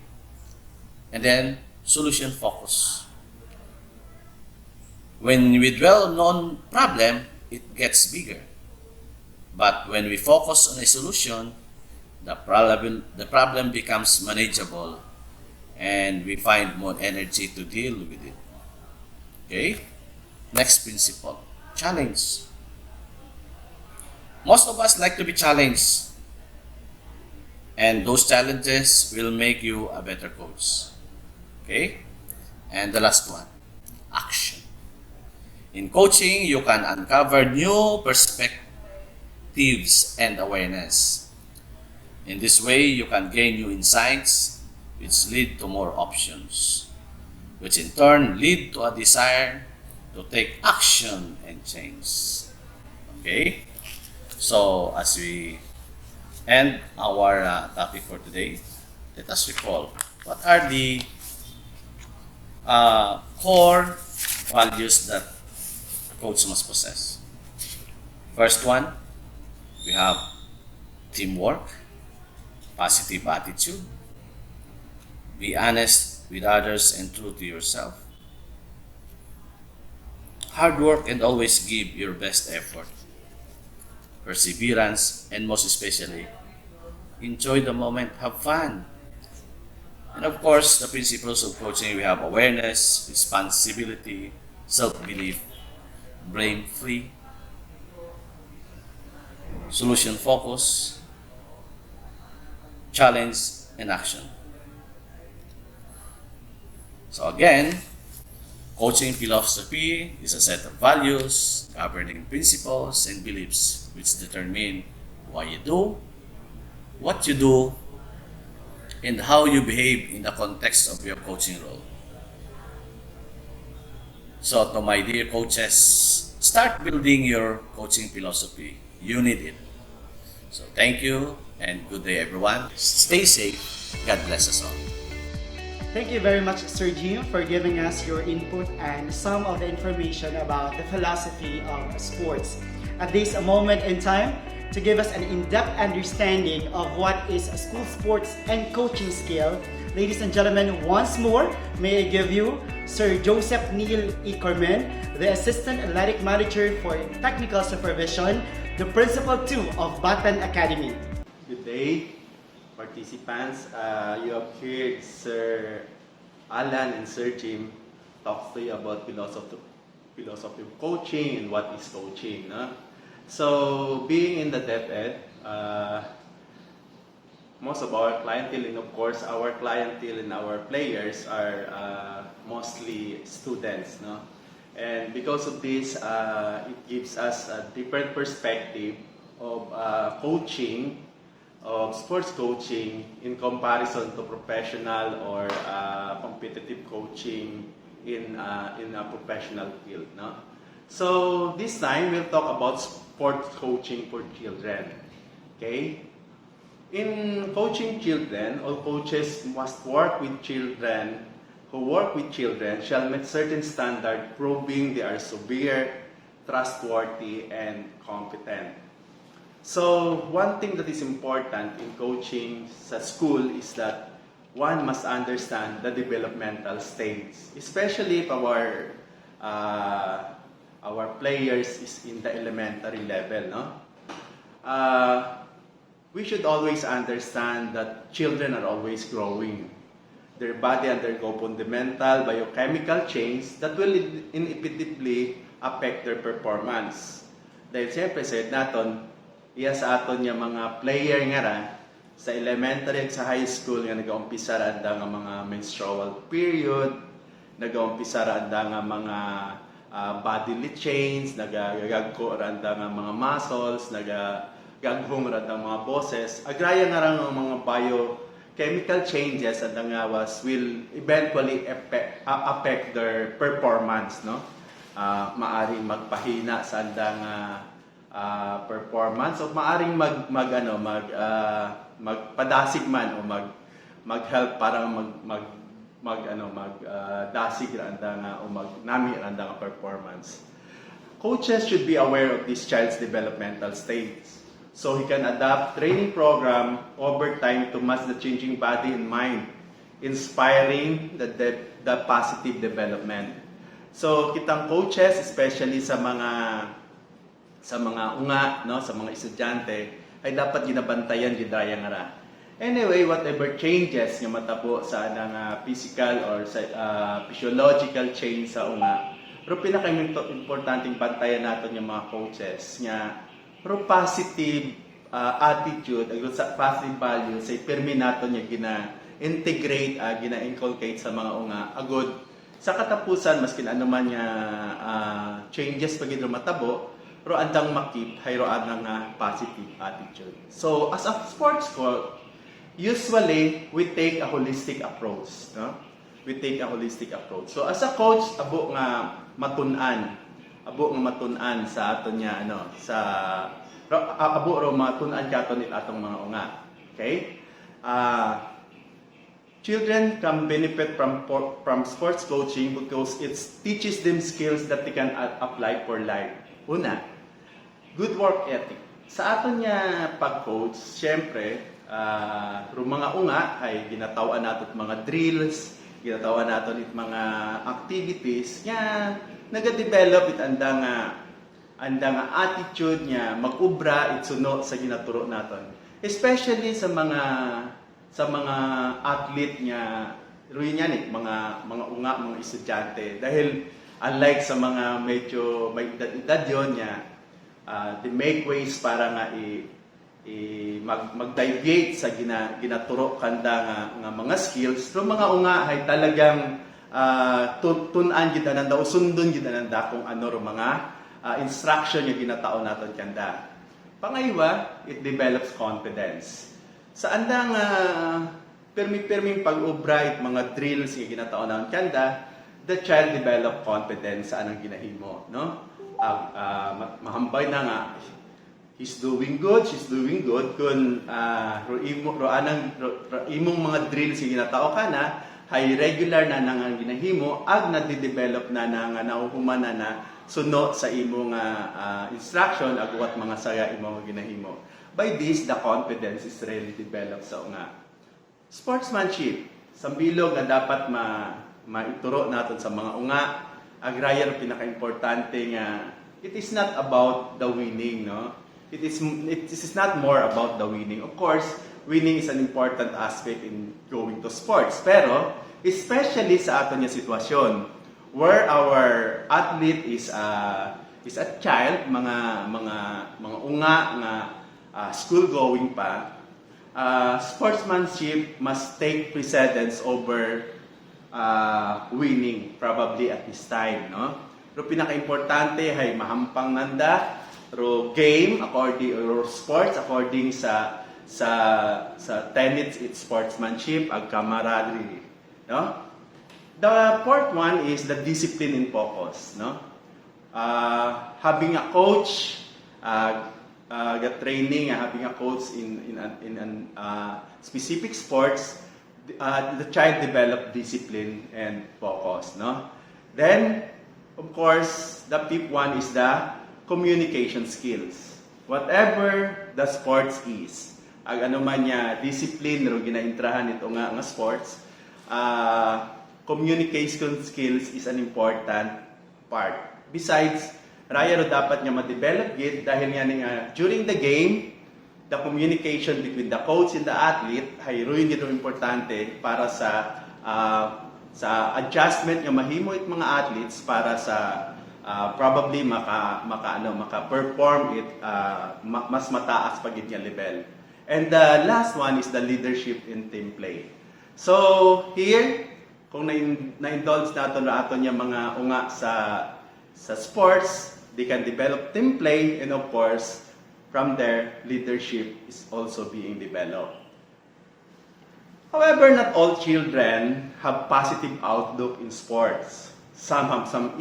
And then, solution focus. When we dwell on problem, it gets bigger. But when we focus on a solution, the problem becomes manageable and we find more energy to deal with it. Okay? Next principle, challenge. Most of us like to be challenged, and those challenges will make you a better coach. Okay? And the last one, action. In coaching, you can uncover new perspectives and awareness. In this way, you can gain new insights, which lead to more options, which in turn lead to a desire to take action and change. Okay? So, as we end our topic for today, let us recall what are the core values that a coach must possess. First one, we have teamwork, positive attitude, be honest with others and true to yourself, hard work and always give your best effort, perseverance, and most especially, enjoy the moment, have fun. And of course, the principles of coaching, we have awareness, responsibility, self-belief, blame-free, solution focus, challenge, and action. So again, coaching philosophy is a set of values, governing principles, and beliefs which determine why you do, what you do, and how you behave in the context of your coaching role. So to my dear coaches, start building your coaching philosophy. You need it. So thank you and good day everyone. Stay safe. God bless us all.
Thank you very much, Sir Jim, for giving us your input and some of the information about the philosophy of sports. At this moment in time, to give us an in-depth understanding of what is a school sports and coaching skill, ladies and gentlemen, once more, may I give you Sir Joseph Neil E. Cormen, the Assistant Athletic Manager for Technical Supervision, the Principal too of Batan Academy.
Good day, participants. You have heard Sir Alan and Sir Jim talk to you about philosophy of coaching and what is coaching. No? So, being in the DepEd, most of our clientele, and of course our clientele and our players are mostly students. No? And because of this, it gives us a different perspective of coaching, of sports coaching in comparison to professional or competitive coaching in a professional field. No? So this time we'll talk about sports coaching for children. Okay? In coaching children, all coaches must work with children. Who work with children shall meet certain standard, proving they are severe, trustworthy, and competent. So, one thing that is important in coaching sa school is that one must understand the developmental stage, especially if our players is in the elementary level. No? We should always understand that children are always growing. Their body undergo fundamental biochemical change that will inevitably affect their performance. Dahil siyempre, said natin, iya sa aton yung mga player nga ra, sa elementary at sa high school nga nag-umpisa ra nga mga menstrual period, nag-umpisa ra nga mga bodily change, nagagagko ra nga mga muscles, nagaghong ra mga boses. Agraya nga ra nga mga biochemical changes at nga will eventually affect their performance. No? Maaring magpahina sa performance o maaring magpadasig man o mag-help para dasig randa nga o magnami randa nga performance. Coaches should be aware of this child's developmental stage so he can adapt training program over time to match the changing body and mind, inspiring the positive development. So kitang coaches, especially sa sa mga unga, no, sa mga estudyante ay dapat ginabantayan gid raya nga ra. Anyway, whatever changes nga matabo sa anang physical or sa physiological change sa unga, pero pinaka-importanting bantayan naton yung mga coaches nga pero positive attitude, sa positive values say permi naton yung gina-integrate, gina-inculcate sa mga unga agud sa katapusan maskin ano man nga changes pag matabo pero andang makip hayro anang positive attitude. So as a sports coach, usually we take a holistic approach, no? We take a holistic approach. So as a coach, abo nga matun-an sa aton nya abo ro matun-an katon it atong mga unga. Okay? Children can benefit from sports coaching because it teaches them skills that they can apply for life. Una, good work ethic. Sa aton nya pag-coach, syempre, mga unga ay ginatawaan nato mga drills, ginatawaan nato it mga activities nga naga-develop it andang attitude niya mag-ubra itsuno sa ginaturo naton. Especially sa mga athlete niya ruin yan mga unga, mga estudyante dahil unlike sa mga medyo may edad yon niya they make ways para nga mag-deviate sa ginaturo kanda nga mga skills pero mga unga ay talagang tun-an gid ananda o sundon gid ananda kung ano ro mga instruction nga ginatao naton kanda. Pangaywa, it develops confidence. Sa andang perming pag-ubra mga drills nga ginatao naton kanda, the child develop confidence sa anang ginahimo, no? Mahambay na nga he's doing good, she's doing good kung imong mga drills nga ginatao kana hay regular na nang ginahimo ag na-develop na nga nauhuman na suno sa imong instruction ag wat mga saya imong ginahimo. By this, the confidence is really developed sa unga. Sportsmanship, sambilog nga dapat maituro natin sa mga unga. Agrarian pinaka-importante nga it is not about the winning, no? It is not more about the winning. Of course, winning is an important aspect in going to sports. Pero especially sa aton nga sitwasyon where our athlete is a child, mga unga nga school going pa, sportsmanship must take precedence over winning probably at this time, no? Pero pinaka-importante ay mahampang nanda ro game according or sports according sa tenets it's sportsmanship ag camaraderie, no? The fourth one is the discipline and focus, no? Having a coach get training, having a coach in specific sports, the child develop discipline and focus, no? Then of course the fifth one is the communication skills. Whatever the sports is, ag ano man niya discipline ro ginaintrahan ito nga sports, communication skills is an important part. Besides, raya ro dapat niya ma-develop gid dahil nga during the game, the communication between the coach and the athlete ay ruin gid importante para sa adjustment nga mahimo it mga athletes para sa probably maka-perform it mas mataas pa gid nga level. And the last one is the leadership in team play. So here, kung na-indulge natin na aton yung mga unga sa sports, they can develop team play and of course, from there, leadership is also being developed. However, not all children have positive outlook in sports. Some have some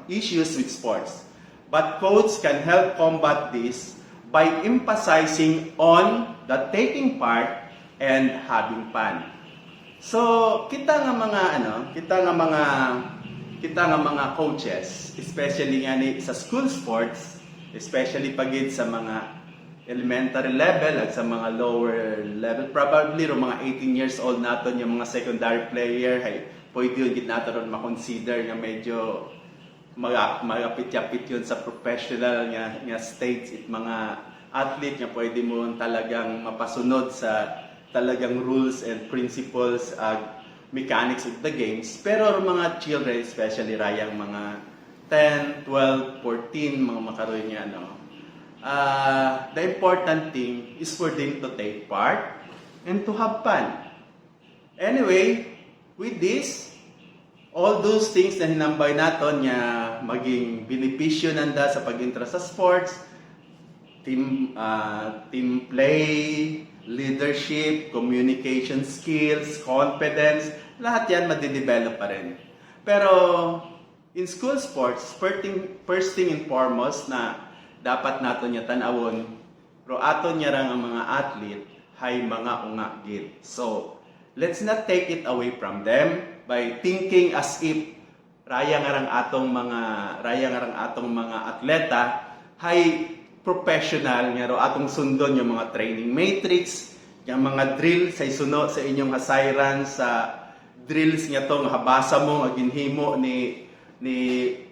issues with sports. But coach can help combat this by emphasizing on the taking part and having fun. So, kita nga mga coaches, especially nga sa school sports, especially pagid sa mga elementary level at sa mga lower level, probably mga 18 years old naton yung mga secondary player, pwede yun natin makonsider nga medyo magapit-yapit yun sa professional nga stage it mga athlete nga pwede mo talagang mapasunod sa talagang rules and principles mechanics of the games. Pero mga children, especially rayang mga 10, 12, 14, mga makaroon niya, the important thing is for them to take part and to have fun. Anyway, with this, all those things na hinambay naton nga maging benepisyo nanda sa pag-interest sa sports, team play, leadership, communication skills, confidence, lahat yan madidevelop pa rin. Pero in school sports, first thing and foremost na dapat nato niya tanawon, pero aton niya ang mga athlete hay mga unga gid. So, let's not take it away from them by thinking as if raya nga atong mga atleta hay professional nga atong sundon yung mga training matrix, yung mga drill sa sunod sa inyong hasayran sa drills nga to nga habasa mo nga ginhimo ni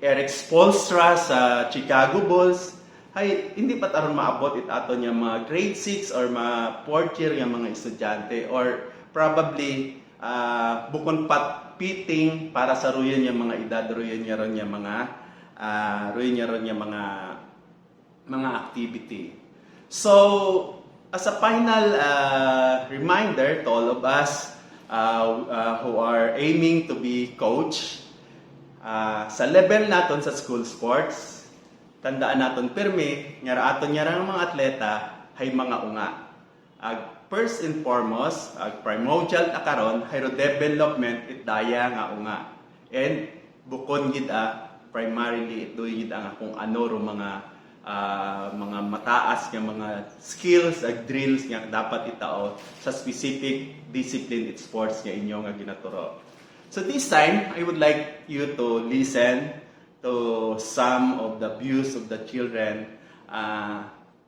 Eric Spoelstra sa Chicago Bulls. Hay hindi pa taron maabot aton yung mga grade 6 or mga 4th year nga mga estudyante or probably bukon pat pitting para sa ruyan yung mga edad ruyan niya ron yung mga activity. So, as a final reminder to all of us who are aiming to be coach, sa level naton sa school sports, tandaan naton pirmi, nga aton nga mga atleta hay mga unga. First and foremost, primordial na karon hay development it daya nga unga. And bukod gid primarily ito gid ang kung ano ro mga mataas nga mga skills ag drills nga dapat itao sa specific discipline at sports nga inyo nga ginaturo. So this time, I would like you to listen to some of the views of the children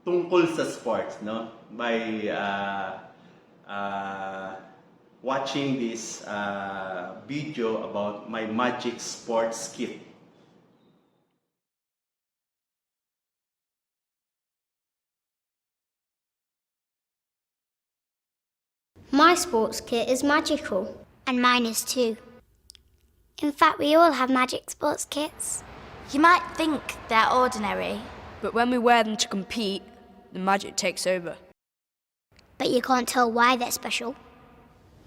tungkol sa sports, no? By watching this video about my magic sports kit.
My sports kit is magical. And mine is too. In fact, we all have magic sports kits.
You might think they're ordinary,
but when we wear them to compete, the magic takes over.
But you can't tell why they're special.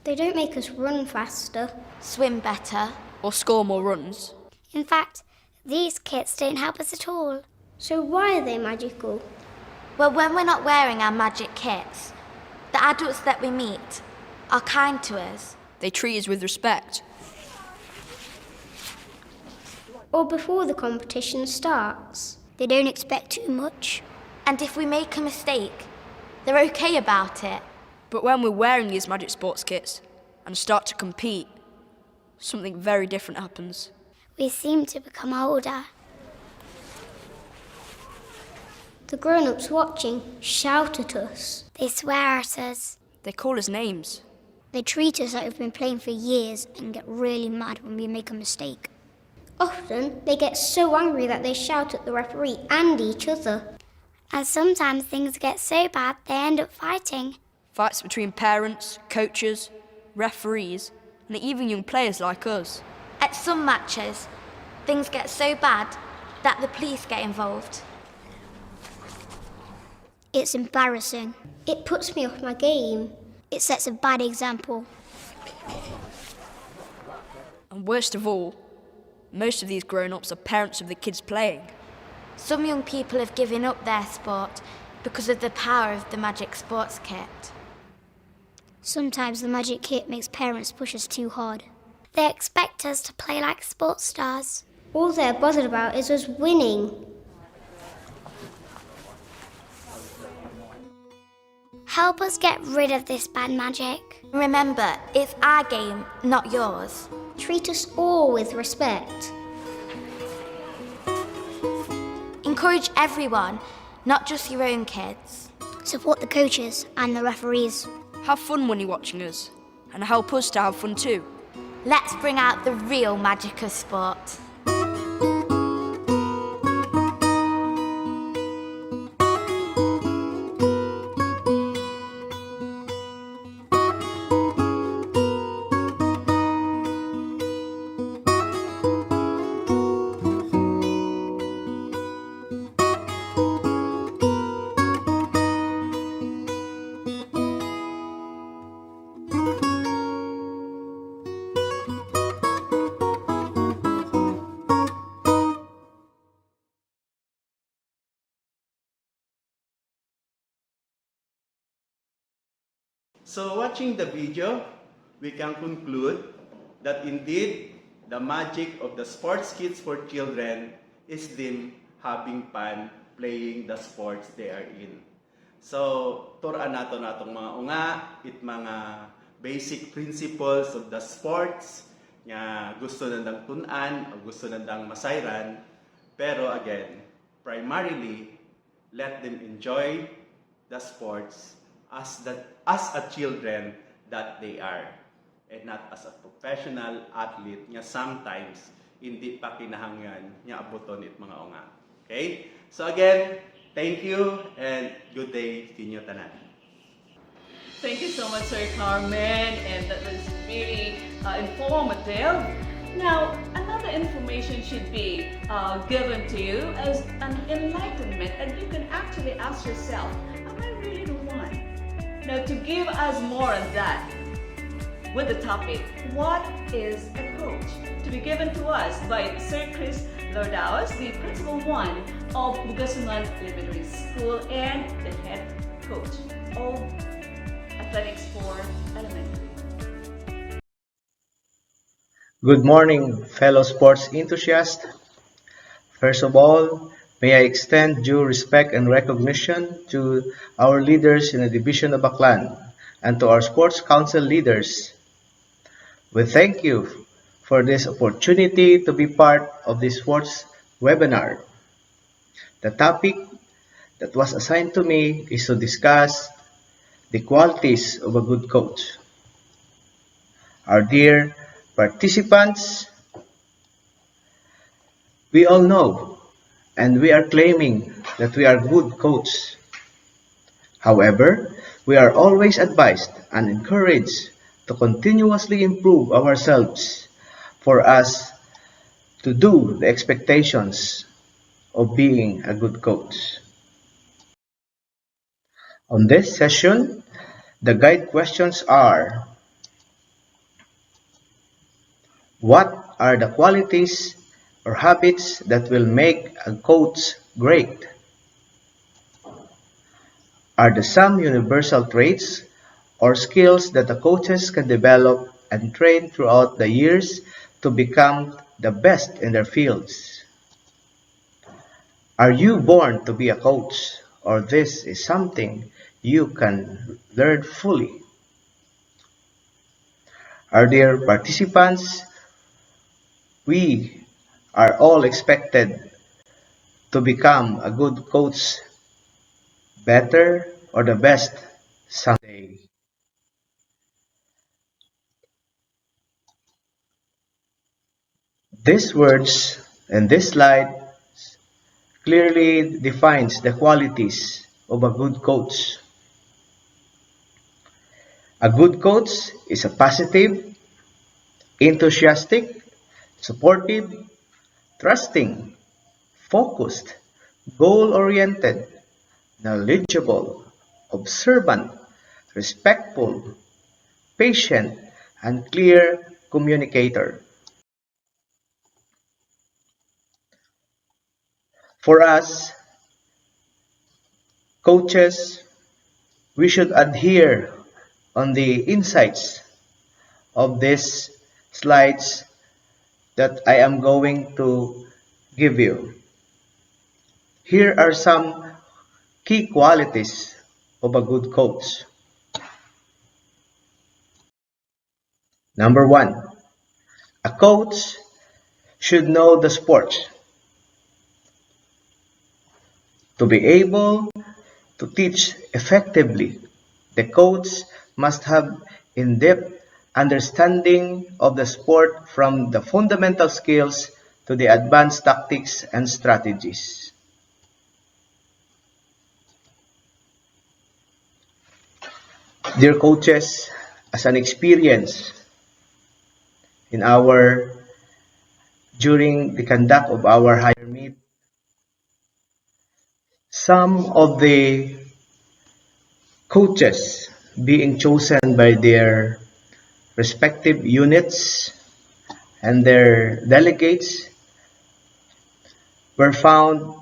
They don't make us run faster,
swim better,
or score more runs.
In fact, these kits don't help us at all. So why are they magical?
Well, when we're not wearing our magic kits, the adults that we meet are kind to us.
They treat us with respect.
Or before the competition starts. They don't expect too much.
And if we make a mistake, they're okay about it.
But when we're wearing these magic sports kits and start to compete, something very different happens.
We seem to become older. The grown-ups watching shout at us. They swear at us.
They call us names.
They treat us like we've been playing for years and get really mad when we make a mistake. Often, they get so angry that they shout at the referee and each other. And sometimes things get so bad they end up fighting.
Fights between parents, coaches, referees, and even young players like us.
At some matches, things get so bad that the police get involved.
It's embarrassing. It puts me off my game. It sets a bad example.
And worst of all, most of these grown-ups are parents of the kids playing.
Some young people have given up their sport because of the power of the magic sports kit.
Sometimes the magic kit makes parents push us too hard. They expect us to play like sports stars. All they're bothered about is us winning. Help us get rid of this bad magic.
Remember, it's our game, not yours.
Treat us all with respect.
Encourage everyone, not just your own kids.
Support the coaches and the referees.
Have fun when you're watching us, and help us to have fun too.
Let's bring out the real magic of sport.
So watching the video, we can conclude that indeed, the magic of the sports kits for children is them having fun playing the sports they are in. So, turan nato natong mga unga, it mga basic principles of the sports nga gusto nandang tunan o gusto nandang masayran. Pero again, primarily, let them enjoy the sports as a children that they are, and not as a professional athlete nga sometimes hindi pa kinahanglan nga abuton it mga unga. Okay? So again, thank you and good day sa inyo tanan.
Thank you so much, Sir Carmen, and that was really informative. Now, another information should be given to you as an enlightenment, and you can actually ask yourself, am I really the one? Now, to give us more on that, with the topic, what is a coach? To be given to us by Sir Chris Lordaos, the Principal 1 of Bugasunan Elementary School and the head coach of Athletics for Elementary.
Good morning, fellow sports enthusiasts. First of all, may I extend due respect and recognition to our leaders in the Division of Aklan and to our Sports Council leaders. We thank you for this opportunity to be part of this sports webinar. The topic that was assigned to me is to discuss the qualities of a good coach. Our dear participants, we all know and we are claiming that we are good coaches. However, we are always advised and encouraged to continuously improve ourselves for us to do the expectations of being a good coach. On this session, the guide questions are: what are the qualities or habits that will make a coach great? Are there some universal traits or skills that the coaches can develop and train throughout the years to become the best in their fields? Are you born to be a coach, or this is something you can learn fully? Our dear participants, we are all expected to become a good coach, better or the best someday. These words and this slide clearly defines the qualities of a good coach. A good coach is a positive, enthusiastic, supportive, trusting, focused, goal-oriented, knowledgeable, observant, respectful, patient, and clear communicator. For us, coaches, we should adhere on the insights of these slides that I am going to give you. Here are some key qualities of a good coach. Number 1, a coach should know the sport. To be able to teach effectively, the coach must have in-depth understanding of the sport, from the fundamental skills to the advanced tactics and strategies. Dear coaches, as an experience during the conduct of our higher meet, some of the coaches being chosen by their respective units and their delegates were found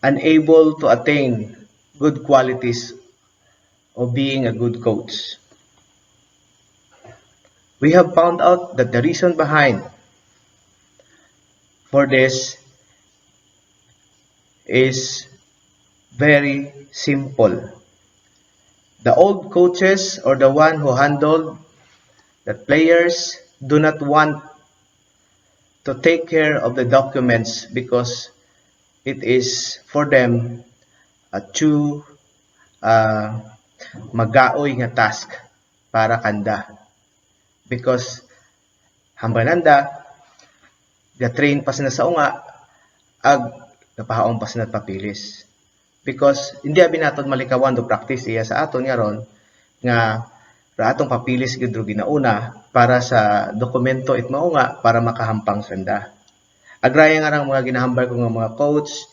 unable to attain good qualities of being a good coach. We have found out that the reason behind for this is very simple. The old coaches or the one who handled the players do not want to take care of the documents because it is for them a too magaoy nga task para kanda. Because hambananda, ga-train pa sila sa unga, ag napahaong pa sila papilis. Because hindi abi naton malikawan do practice iya sa aton ngaron nga ra atong papilis gid ginauna para sa dokumento it mao nga para makahampang sanda. Agraya nga rang mga ginahambal ko nga mga coach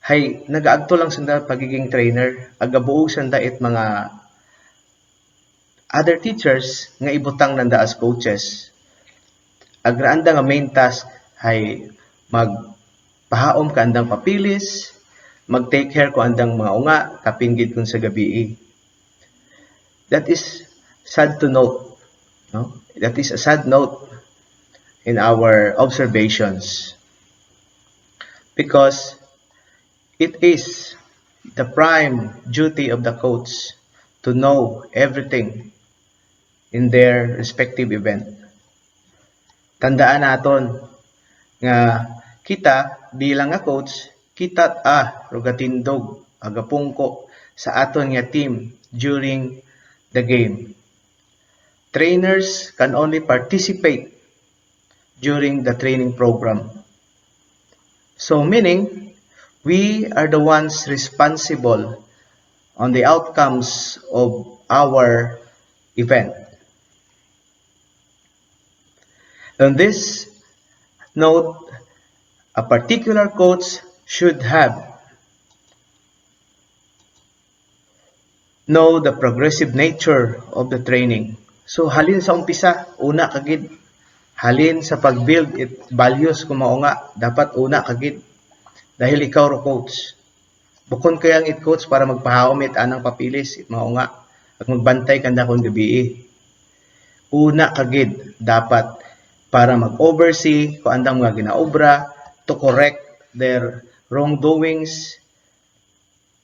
hay nagaadto lang sanda pagiging trainer, agabuog sanda it mga other teachers nga ibutang nanda as coaches. Agraanda nga main task hay magpahaom ka andang papilis, mag-take care ko andang mga unga, kapinggid kun sa gabi. That is sad to note. No? That is a sad note in our observations. Because it is the prime duty of the coach to know everything in their respective event. Tandaan naton nga kita bilang nga coach, kita rugatindog agapungko sa aton nga team during the game. Trainers can only participate during the training program. So meaning, we are the ones responsible on the outcomes of our event. On this note, a particular coach should know the progressive nature of the training. So halin sa umpisa, una kagid. Halin sa pag-build it values kung mao nga, dapat una kagid. Dahil ikaw ro coach. Bukon kayang it coach para magpahaom it anang papilis it mao nga at magbantay kanda kon gabi. Una kagid dapat para mag-oversee kung andang mga ginaobra, to correct their wrongdoings,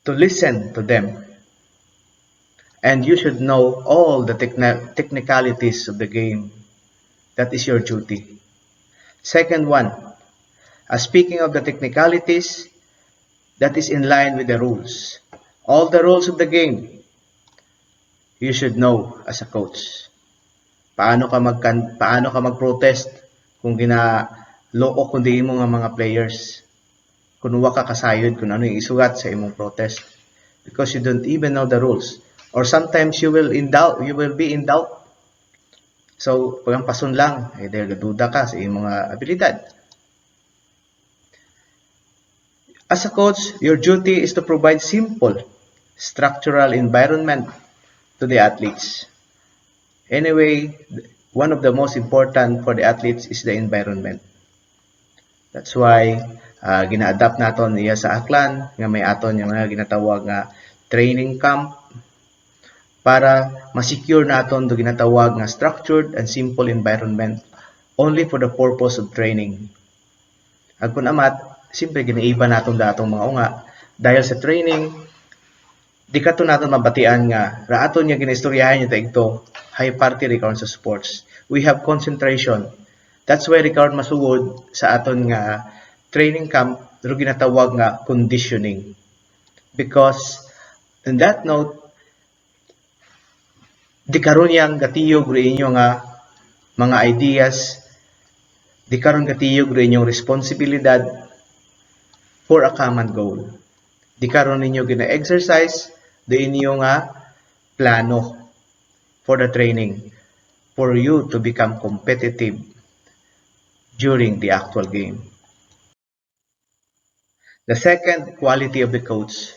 to listen to them. And you should know all the technicalities of the game. That is your duty. Second one, speaking of the technicalities, that is in line with the rules. All the rules of the game, you should know as a coach. Paano ka mag-protest kung ginaloko kundi mo nga mga players? Kung wa ka kasayod kung ano yung isugat sa imong protest. Because you don't even know the rules. Or sometimes you will be in doubt. So, pagampason lang, dahil gaduda ka sa imong abilidad. As a coach, your duty is to provide simple, structural environment to the athletes. Anyway, one of the most important for the athletes is the environment. That's why gina-adapt naton iya sa Aklan nga may aton yung mga ginatawag nga training camp para ma-secure naton do ginatawag nga structured and simple environment only for the purpose of training. Agkun amat, simple ginaiba naton datong mga unga dahil sa training di kato naton mabatian nga ra aton nya ginistoryahan nya ito high party record sa sports. We have concentration. That's why record masugod sa aton nga training camp ro ginatawag nga conditioning. Because in that note, di karon yang gatiyog ro inyo nga mga ideas, di karon gatiyog ro inyong responsibilidad for a common goal. Di karon ninyo gina-exercise do inyo nga plano for the training for you to become competitive during the actual game. The second quality of the coach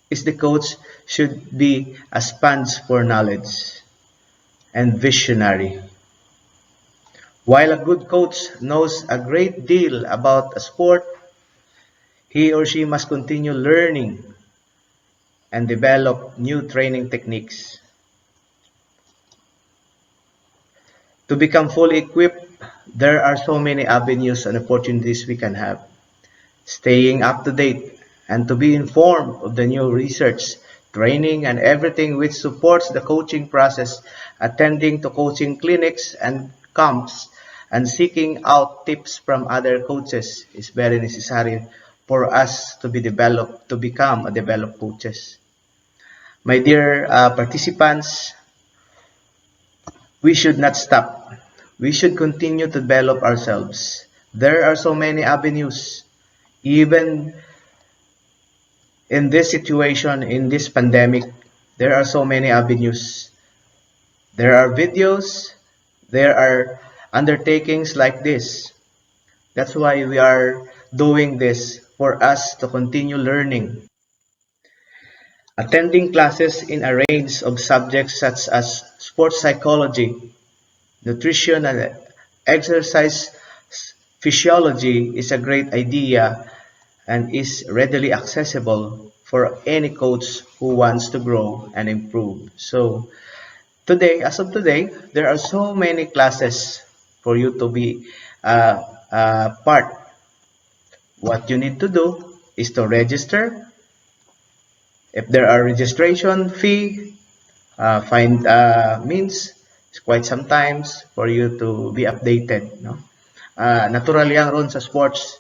is the coach should be a sponge for knowledge and visionary. While a good coach knows a great deal about a sport, he or she must continue learning and develop new training techniques. To become fully equipped, there are so many avenues and opportunities we can have. Staying up to date and to be informed of the new research, training, and everything which supports the coaching process, attending to coaching clinics and camps, and seeking out tips from other coaches is very necessary for us to be developed, to become a developed coaches. My dear participants, we should not stop. We should continue to develop ourselves. There are so many avenues, even in this situation, in this pandemic, there are so many avenues. There are videos, there are undertakings like this. That's why we are doing this, for us to continue learning. Attending classes in a range of subjects such as sports psychology, nutrition, and exercise physiology is a great idea and is readily accessible for any coach who wants to grow and improve. So today, as of today, there are so many classes for you to be part. What you need to do is to register. If there are registration fee, find means quite sometimes for you to be updated. No? Natural yan ron sa sports.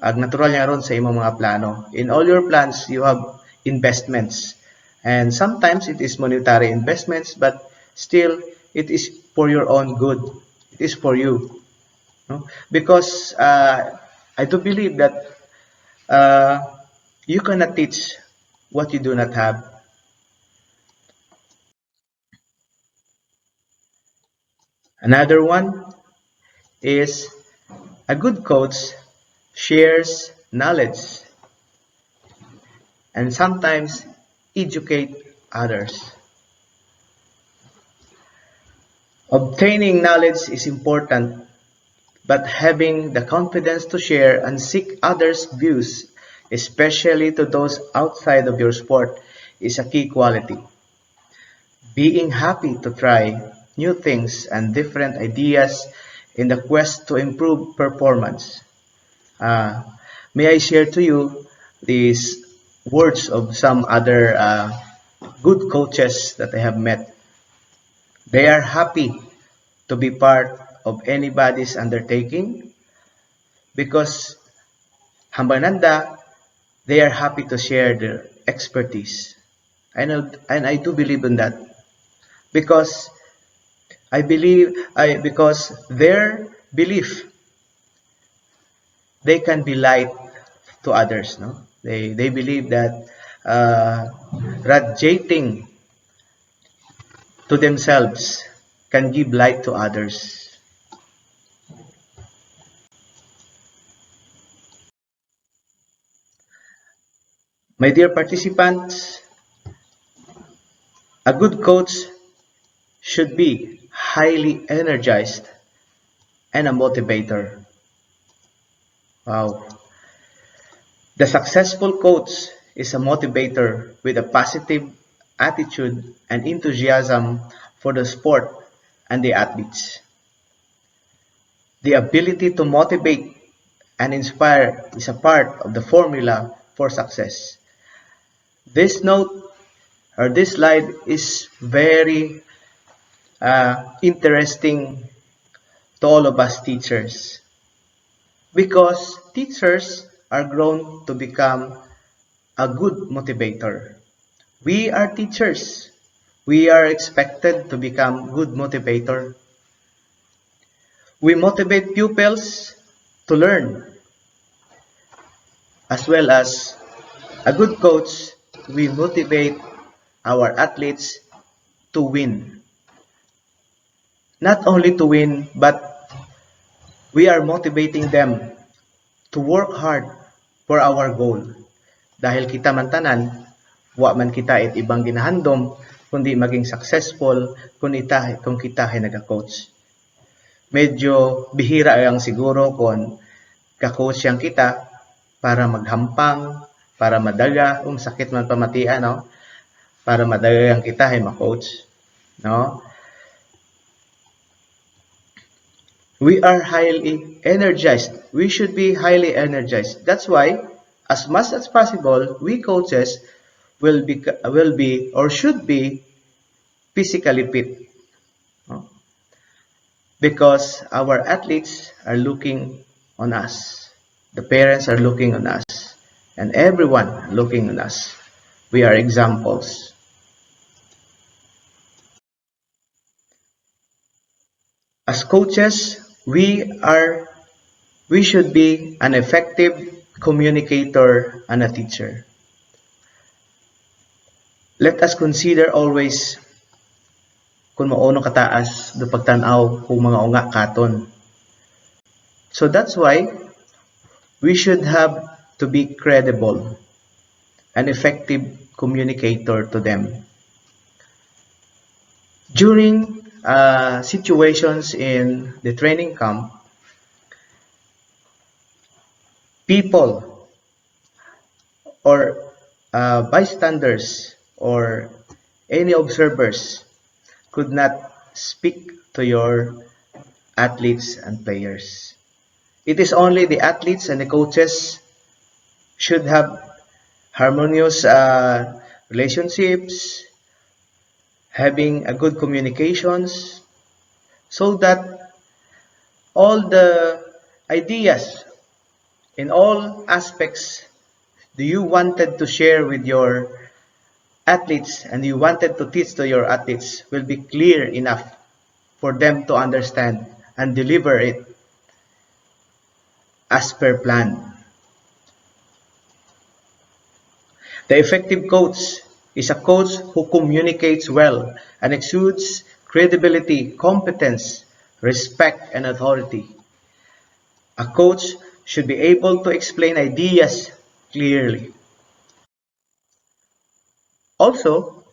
Natural yan ron sa imong mga plano. In all your plans, you have investments. And sometimes it is monetary investments, but still it is for your own good. It is for you. No? Because I do believe that you cannot teach what you do not have. Another one is a good coach shares knowledge and sometimes educate others. Obtaining knowledge is important, but having the confidence to share and seek others' views, especially to those outside of your sport, is a key quality. Being happy to try new things and different ideas in the quest to improve performance. May I share to you these words of some other good coaches that I have met. They are happy to be part of anybody's undertaking because hambananda, they are happy to share their expertise. And I do believe in that because because their belief, they can be light to others. No, they believe that radiating to themselves can give light to others. My dear participants, a good coach should be highly energized and a motivator. Wow. The successful coach is a motivator with a positive attitude and enthusiasm for the sport and the athletes. The ability to motivate and inspire is a part of the formula for success. This note or this slide is very interesting to all of us teachers because teachers are grown to become a good motivator. We are teachers. We are expected to become good motivator. We motivate pupils to learn as well as a good coach. We motivate our athletes to win. Not only to win, but we are motivating them to work hard for our goal. Dahil kita man tanan, wa man kita it ibang ginahandom, kundi maging successful kung kita ay naga-coach. Medyo bihira ang siguro kung ka-coach yang kita para maghampang, para madaga sakit man pamatian, no, para madagagan kita hay ma-coach, no. We are highly energized. We should be highly energized. That's why, as much as possible, we coaches will be or should be physically fit, no? Because our athletes are looking on us. The parents are looking on us, and everyone looking on us. We are examples. As coaches, we should be an effective communicator and a teacher. Let us consider always kung maono kataas do pagtanaw kung mga unga katon. So that's why we should have to be credible, an effective communicator to them. During situations in the training camp, people or bystanders or any observers could not speak to your athletes and players. It is only the athletes and the coaches should have harmonious relationships, having a good communications, so that all the ideas in all aspects that you wanted to share with your athletes and you wanted to teach to your athletes will be clear enough for them to understand and deliver it as per plan. The effective coach is a coach who communicates well and exudes credibility, competence, respect, and authority. A coach should be able to explain ideas clearly. Also,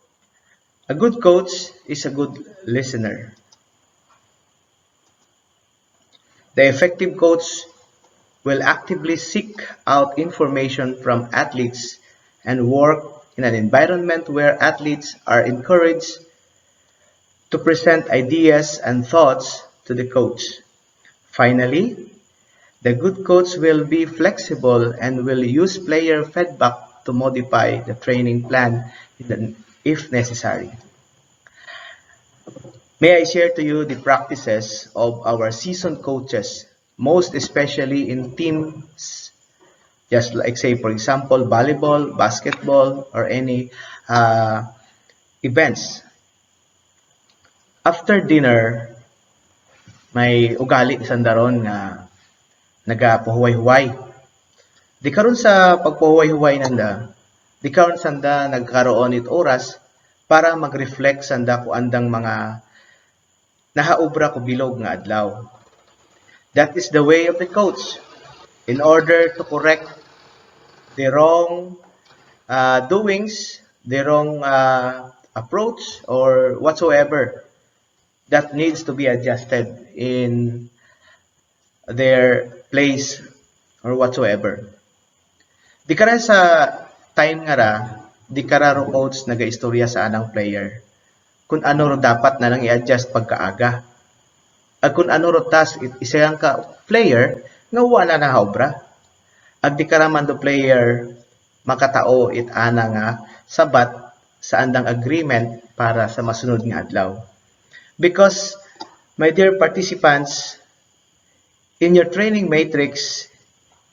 a good coach is a good listener. The effective coach will actively seek out information from athletes and work in an environment where athletes are encouraged to present ideas and thoughts to the coach. Finally, the good coach will be flexible and will use player feedback to modify the training plan if necessary. May I share to you the practices of our seasoned coaches, most especially in teams, just like say for example volleyball, basketball, or any events. After dinner, may ugali sandaron nga nagapuhuway-huway. Di karon sa pagpuhuway-huway nanda, di karon sanda nagkaroon it oras para mag-reflect sanda ko andang mga nahaubra ko bilog nga adlaw. That is the way of the coach. In order to correct the wrong doings, the wrong approach, or whatsoever that needs to be adjusted in their place or whatsoever. Di kara sa time nga ra, di kara ro coach nagaistorya sa anang player kung ano ro dapat na lang i-adjust pagkaaga. At kung ano ro task isayang ka player nga wala na haobra. At di kara man do player makatao it ana nga sabat sa andang agreement para sa masunod nga adlaw. Because, my dear participants, in your training matrix,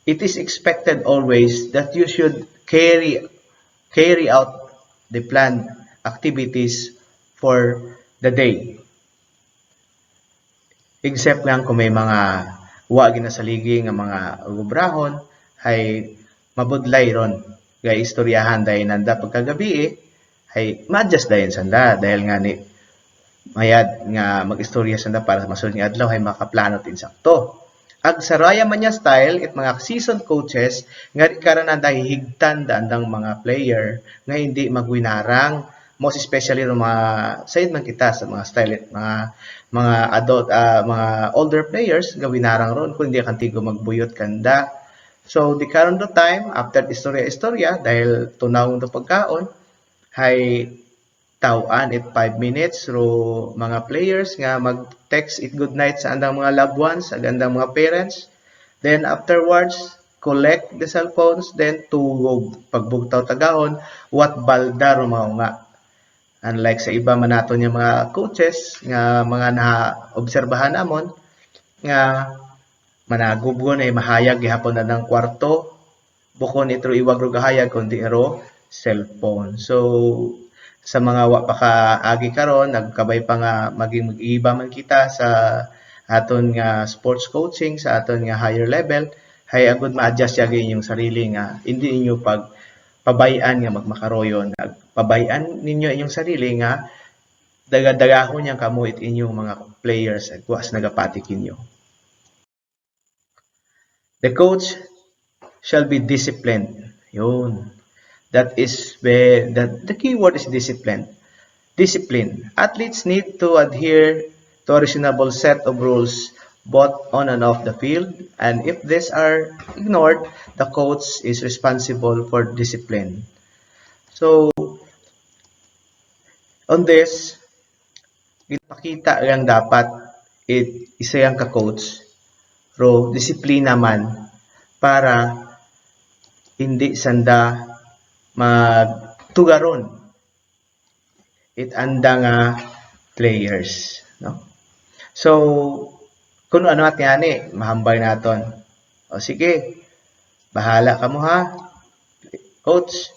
it is expected always that you should carry out the planned activities for the day. Except lang kung may mga wagi na saligi nga mga gubrahon, ay mabudlay ron. Gaya istoryahan dahil nanda pagkagabi ay ma-adjust dahil sanda dahil nga ni mayad nga mag-istorya sanda para sa masunod nga adlaw ay makaplano tin sakto. Ag saraya man niya style it mga seasoned coaches nga karon dahil higtan andang mga player nga hindi magwinarang, most especially ng mga side man kita sa mga style mga adult mga older players nga winarang ron kun hindi kantigo magbuyot kanda So, di karon do time, after istorya-istorya, dahil tunawon do pagkaon, hay tawan it 5 minutes ro mga players nga mag-text it good night sa andang mga loved ones, sa andang mga parents. Then afterwards, collect the cell phones, then tugog. Pagbugtaw tagahon, what balda ro mao nga. Unlike sa iba man nato nga mga coaches nga mga na-obserbahan namon nga managubgon ay mahayag gihapon na ng kwarto bukon ito iwag ro gahayag kundi ro cellphone. So sa mga wa pa kaagi karon nagkabay pa nga maging mag-iba man kita sa aton nga sports coaching sa aton nga higher level hay agud ma-adjust yag inyong sarili nga hindi inyo pag pabayan nga magmakaroyon. Pabayan ninyo inyong sarili nga dagadagahon yang kamo it inyong mga players at was nagapatik inyo. The coach shall be disciplined. Yun. That is the key word is discipline. Discipline. Athletes need to adhere to a reasonable set of rules both on and off the field, and if these are ignored, the coach is responsible for discipline. So, on this, ipakita lang dapat isa yang ka-coach ro disiplina man para hindi sanda magtugaron it anda nga players, no? So kung ano at yani mahambay naton. O sige, bahala ka mo ha, coach.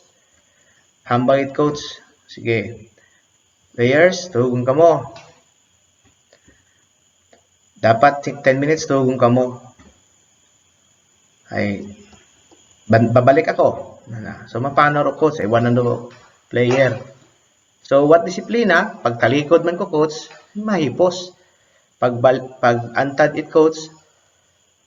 Hambay it, coach. Sige. Players, tugon ka mo. Dapat 10 minutes tugon ka mo. Ay, babalik ako. So, mapano ro coach? Ay, one player. So, what disiplina? Pag talikod man ko, coach, mahipos. Pag antad it, coach,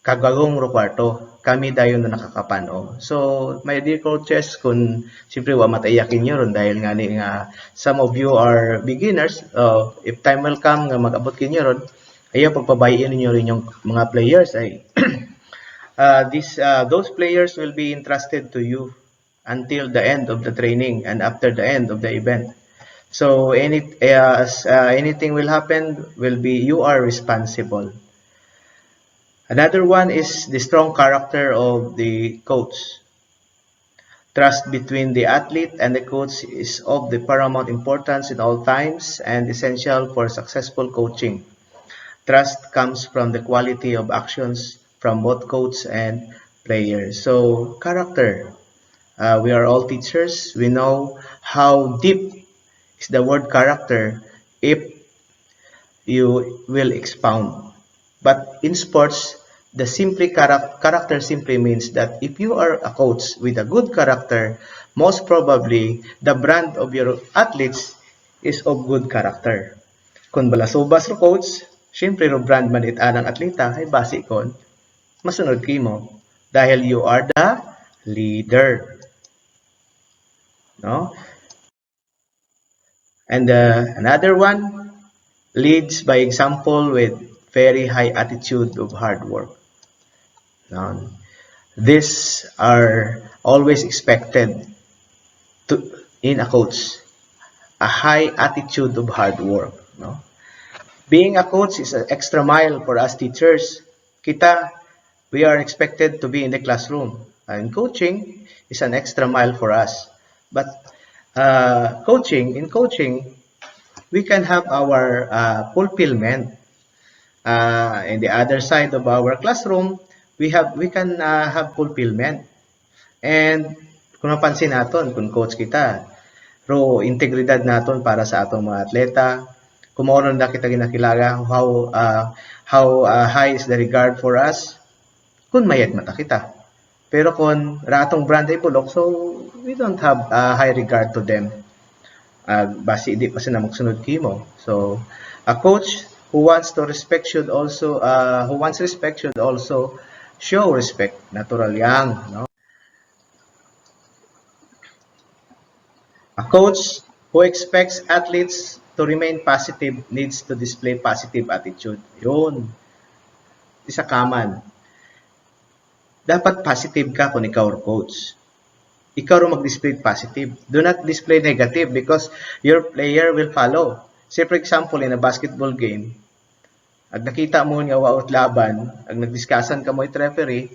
kagagong ro kwarto. Kami dayon na nakakapano. So, my dear coaches, kung siyempre wa matayakin nyo ron dahil nga ni nga some of you are beginners, if time will come nga mag-abot kinyo ron, ayaw pagpabayin niyo rin yung mga players ay those players will be entrusted to you until the end of the training and after the end of the event. So anything will happen will be you are responsible. Another one is the strong character of the coach. Trust between the athlete and the coach is of the paramount importance in all times and essential for successful coaching. Trust comes from the quality of actions from both coach and players. So, character. We are all teachers. We know how deep is the word character if you will expound. But in sports, the character simply means that if you are a coach with a good character, most probably the brand of your athletes is of good character. Kung balasubas ro coach, siyempre ro brand man it anang atleta ay basi kon masunod kimo dahil you are the leader, no? And another one leads by example with very high attitude of hard work. Now, these are always expected in a coach, a high attitude of hard work, no? Being a coach is an extra mile for us teachers. We are expected to be in the classroom. And coaching is an extra mile for us. But in coaching, we can have our fulfillment. In the other side of our classroom, we can have fulfillment. And kung napansin naton, kung coach kita, ro integridad naton para sa atong mga atleta, kumoron na kita ginakilala how high is the regard for us kung mayad mata kita. Pero kung ratong brand ay bulok, so we don't have high regard to them. Basi di pa sila magsunod kimo. So a coach who wants respect should also show respect. Natural yang, no? A coach who expects athletes to remain positive needs to display positive attitude. Yun. Isa common. dapat positive ka kung ikaw or coach. Ikaw rin mag-display positive. Do not display negative because your player will follow. Say for example, in a basketball game, ag nakita mo nga waot laban, ag nagdiskasan ka mo it referee,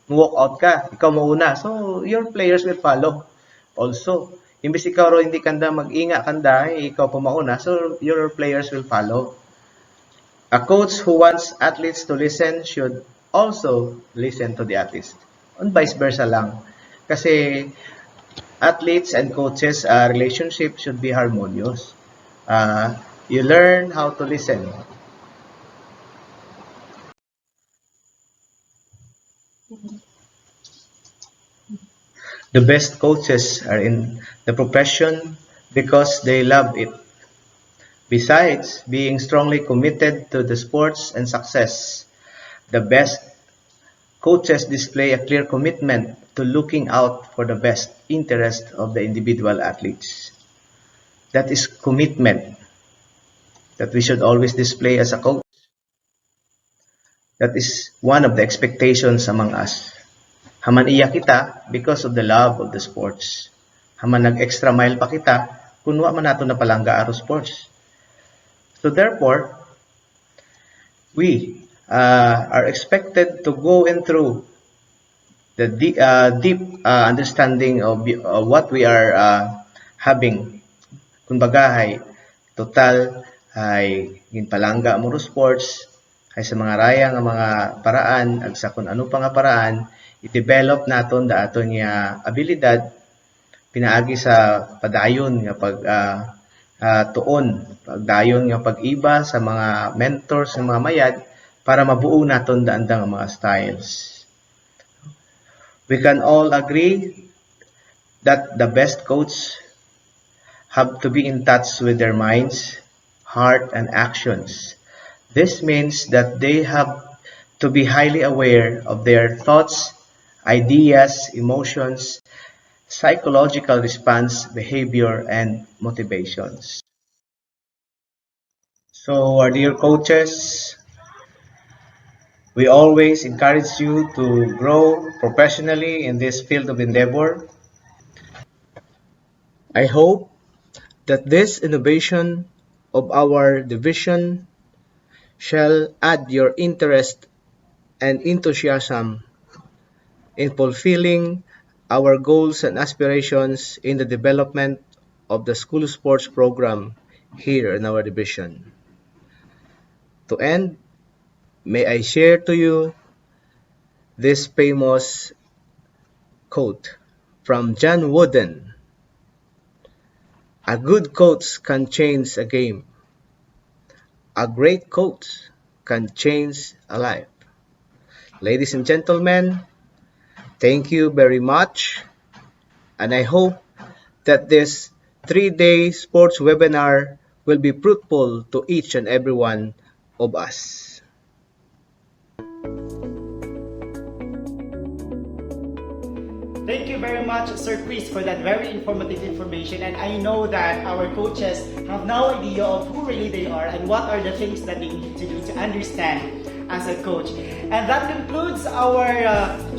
walk out ka, ikaw mauna. So, your players will follow. Also, imbis ikaw ro hindi kanda mag-inga kanda, ikaw pa mauna, so your players will follow. A coach who wants athletes to listen should also listen to the athletes. And vice versa lang. Kasi athletes and coaches relationship should be harmonious. You learn how to listen. The best coaches are in the profession because they love it. Besides being strongly committed to the sports and success, the best coaches display a clear commitment to looking out for the best interest of the individual athletes. That is commitment that we should always display as a coach. That is one of the expectations among us. Haman iya kita because of the love of the sports. Haman nag-extra mile pa kita kung wa man nato na palangga aro sports. So therefore, we are expected to go in through the deep understanding of what we are having. Kumbaga, ay total ay ginpalangga mo sports ay sa mga raya nga mga paraan ag sa kun ano pa nga paraan i-develop naton da aton nga abilidad pinaagi sa padayon nga pag tuon, pagdayon nga pag-iba sa mga mentors sa mga mayad para mabuo naton daandang mga styles. We can all agree that the best coach have to be in touch with their minds, heart, and actions. This means that they have to be highly aware of their thoughts, ideas, emotions, psychological response, behavior, and motivations. So, our dear coaches, we always encourage you to grow professionally in this field of endeavor. I hope that this innovation of our division shall add your interest and enthusiasm in fulfilling our goals and aspirations in the development of the school sports program here in our division. To end, may I share to you this famous quote from John Wooden. A good coach can change a game. A great coach can change a life. Ladies and gentlemen, thank you very much, and I hope that this 3-day sports webinar will be fruitful to each and every one of us.
Thank you very much, Sir Chris, for that very informative information. And I know that our coaches have no idea of who really they are and what are the things that they need to do to understand as a coach. And that concludes our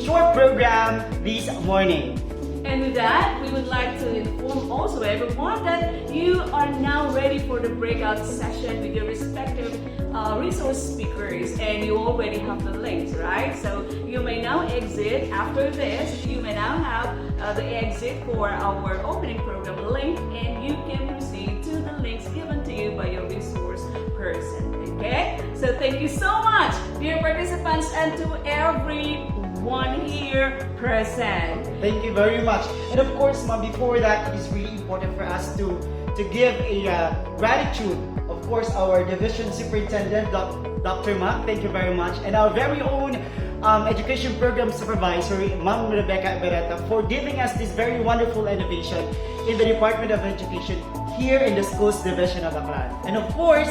short program this morning.
And with that, we would like to inform also everyone that you are now ready for the breakout session with your respective resource speakers, and you already have the links, right? So you may now exit after this. You may now have the exit for our opening program link, and you can proceed to the links given to you by your resource person. Okay? So thank you so much, dear participants, and to everyone here present.
Thank you very much. And of course, ma'am, before that, it is really important for us to give a gratitude. Of course, our division superintendent, Dr. Mac, thank you very much. And our very own education program supervisor, Ma'am Rebecca Beretta, for giving us this very wonderful innovation in the Department of Education here in the Schools Division of Aklan. And of course,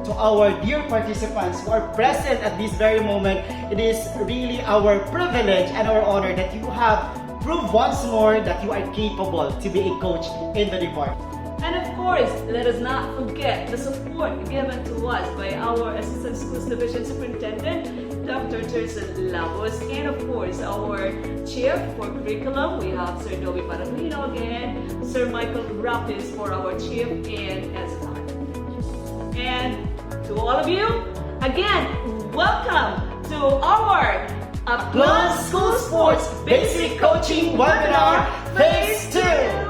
to our dear participants who are present at this very moment, it is really our privilege and our honor that you have proved once more that you are capable to be a coach in the department.
And of course, let us not forget the support given to us by our Assistant Schools Division Superintendent, Dr. Teresa Labos, and of course, our Chief for Curriculum. We have Sir Dobby Paramino again, Sir Michael Rapis for our Chief in SR. And to all of you, again, welcome to our Aklan School Sports Basic Coaching Webinar Phase 2!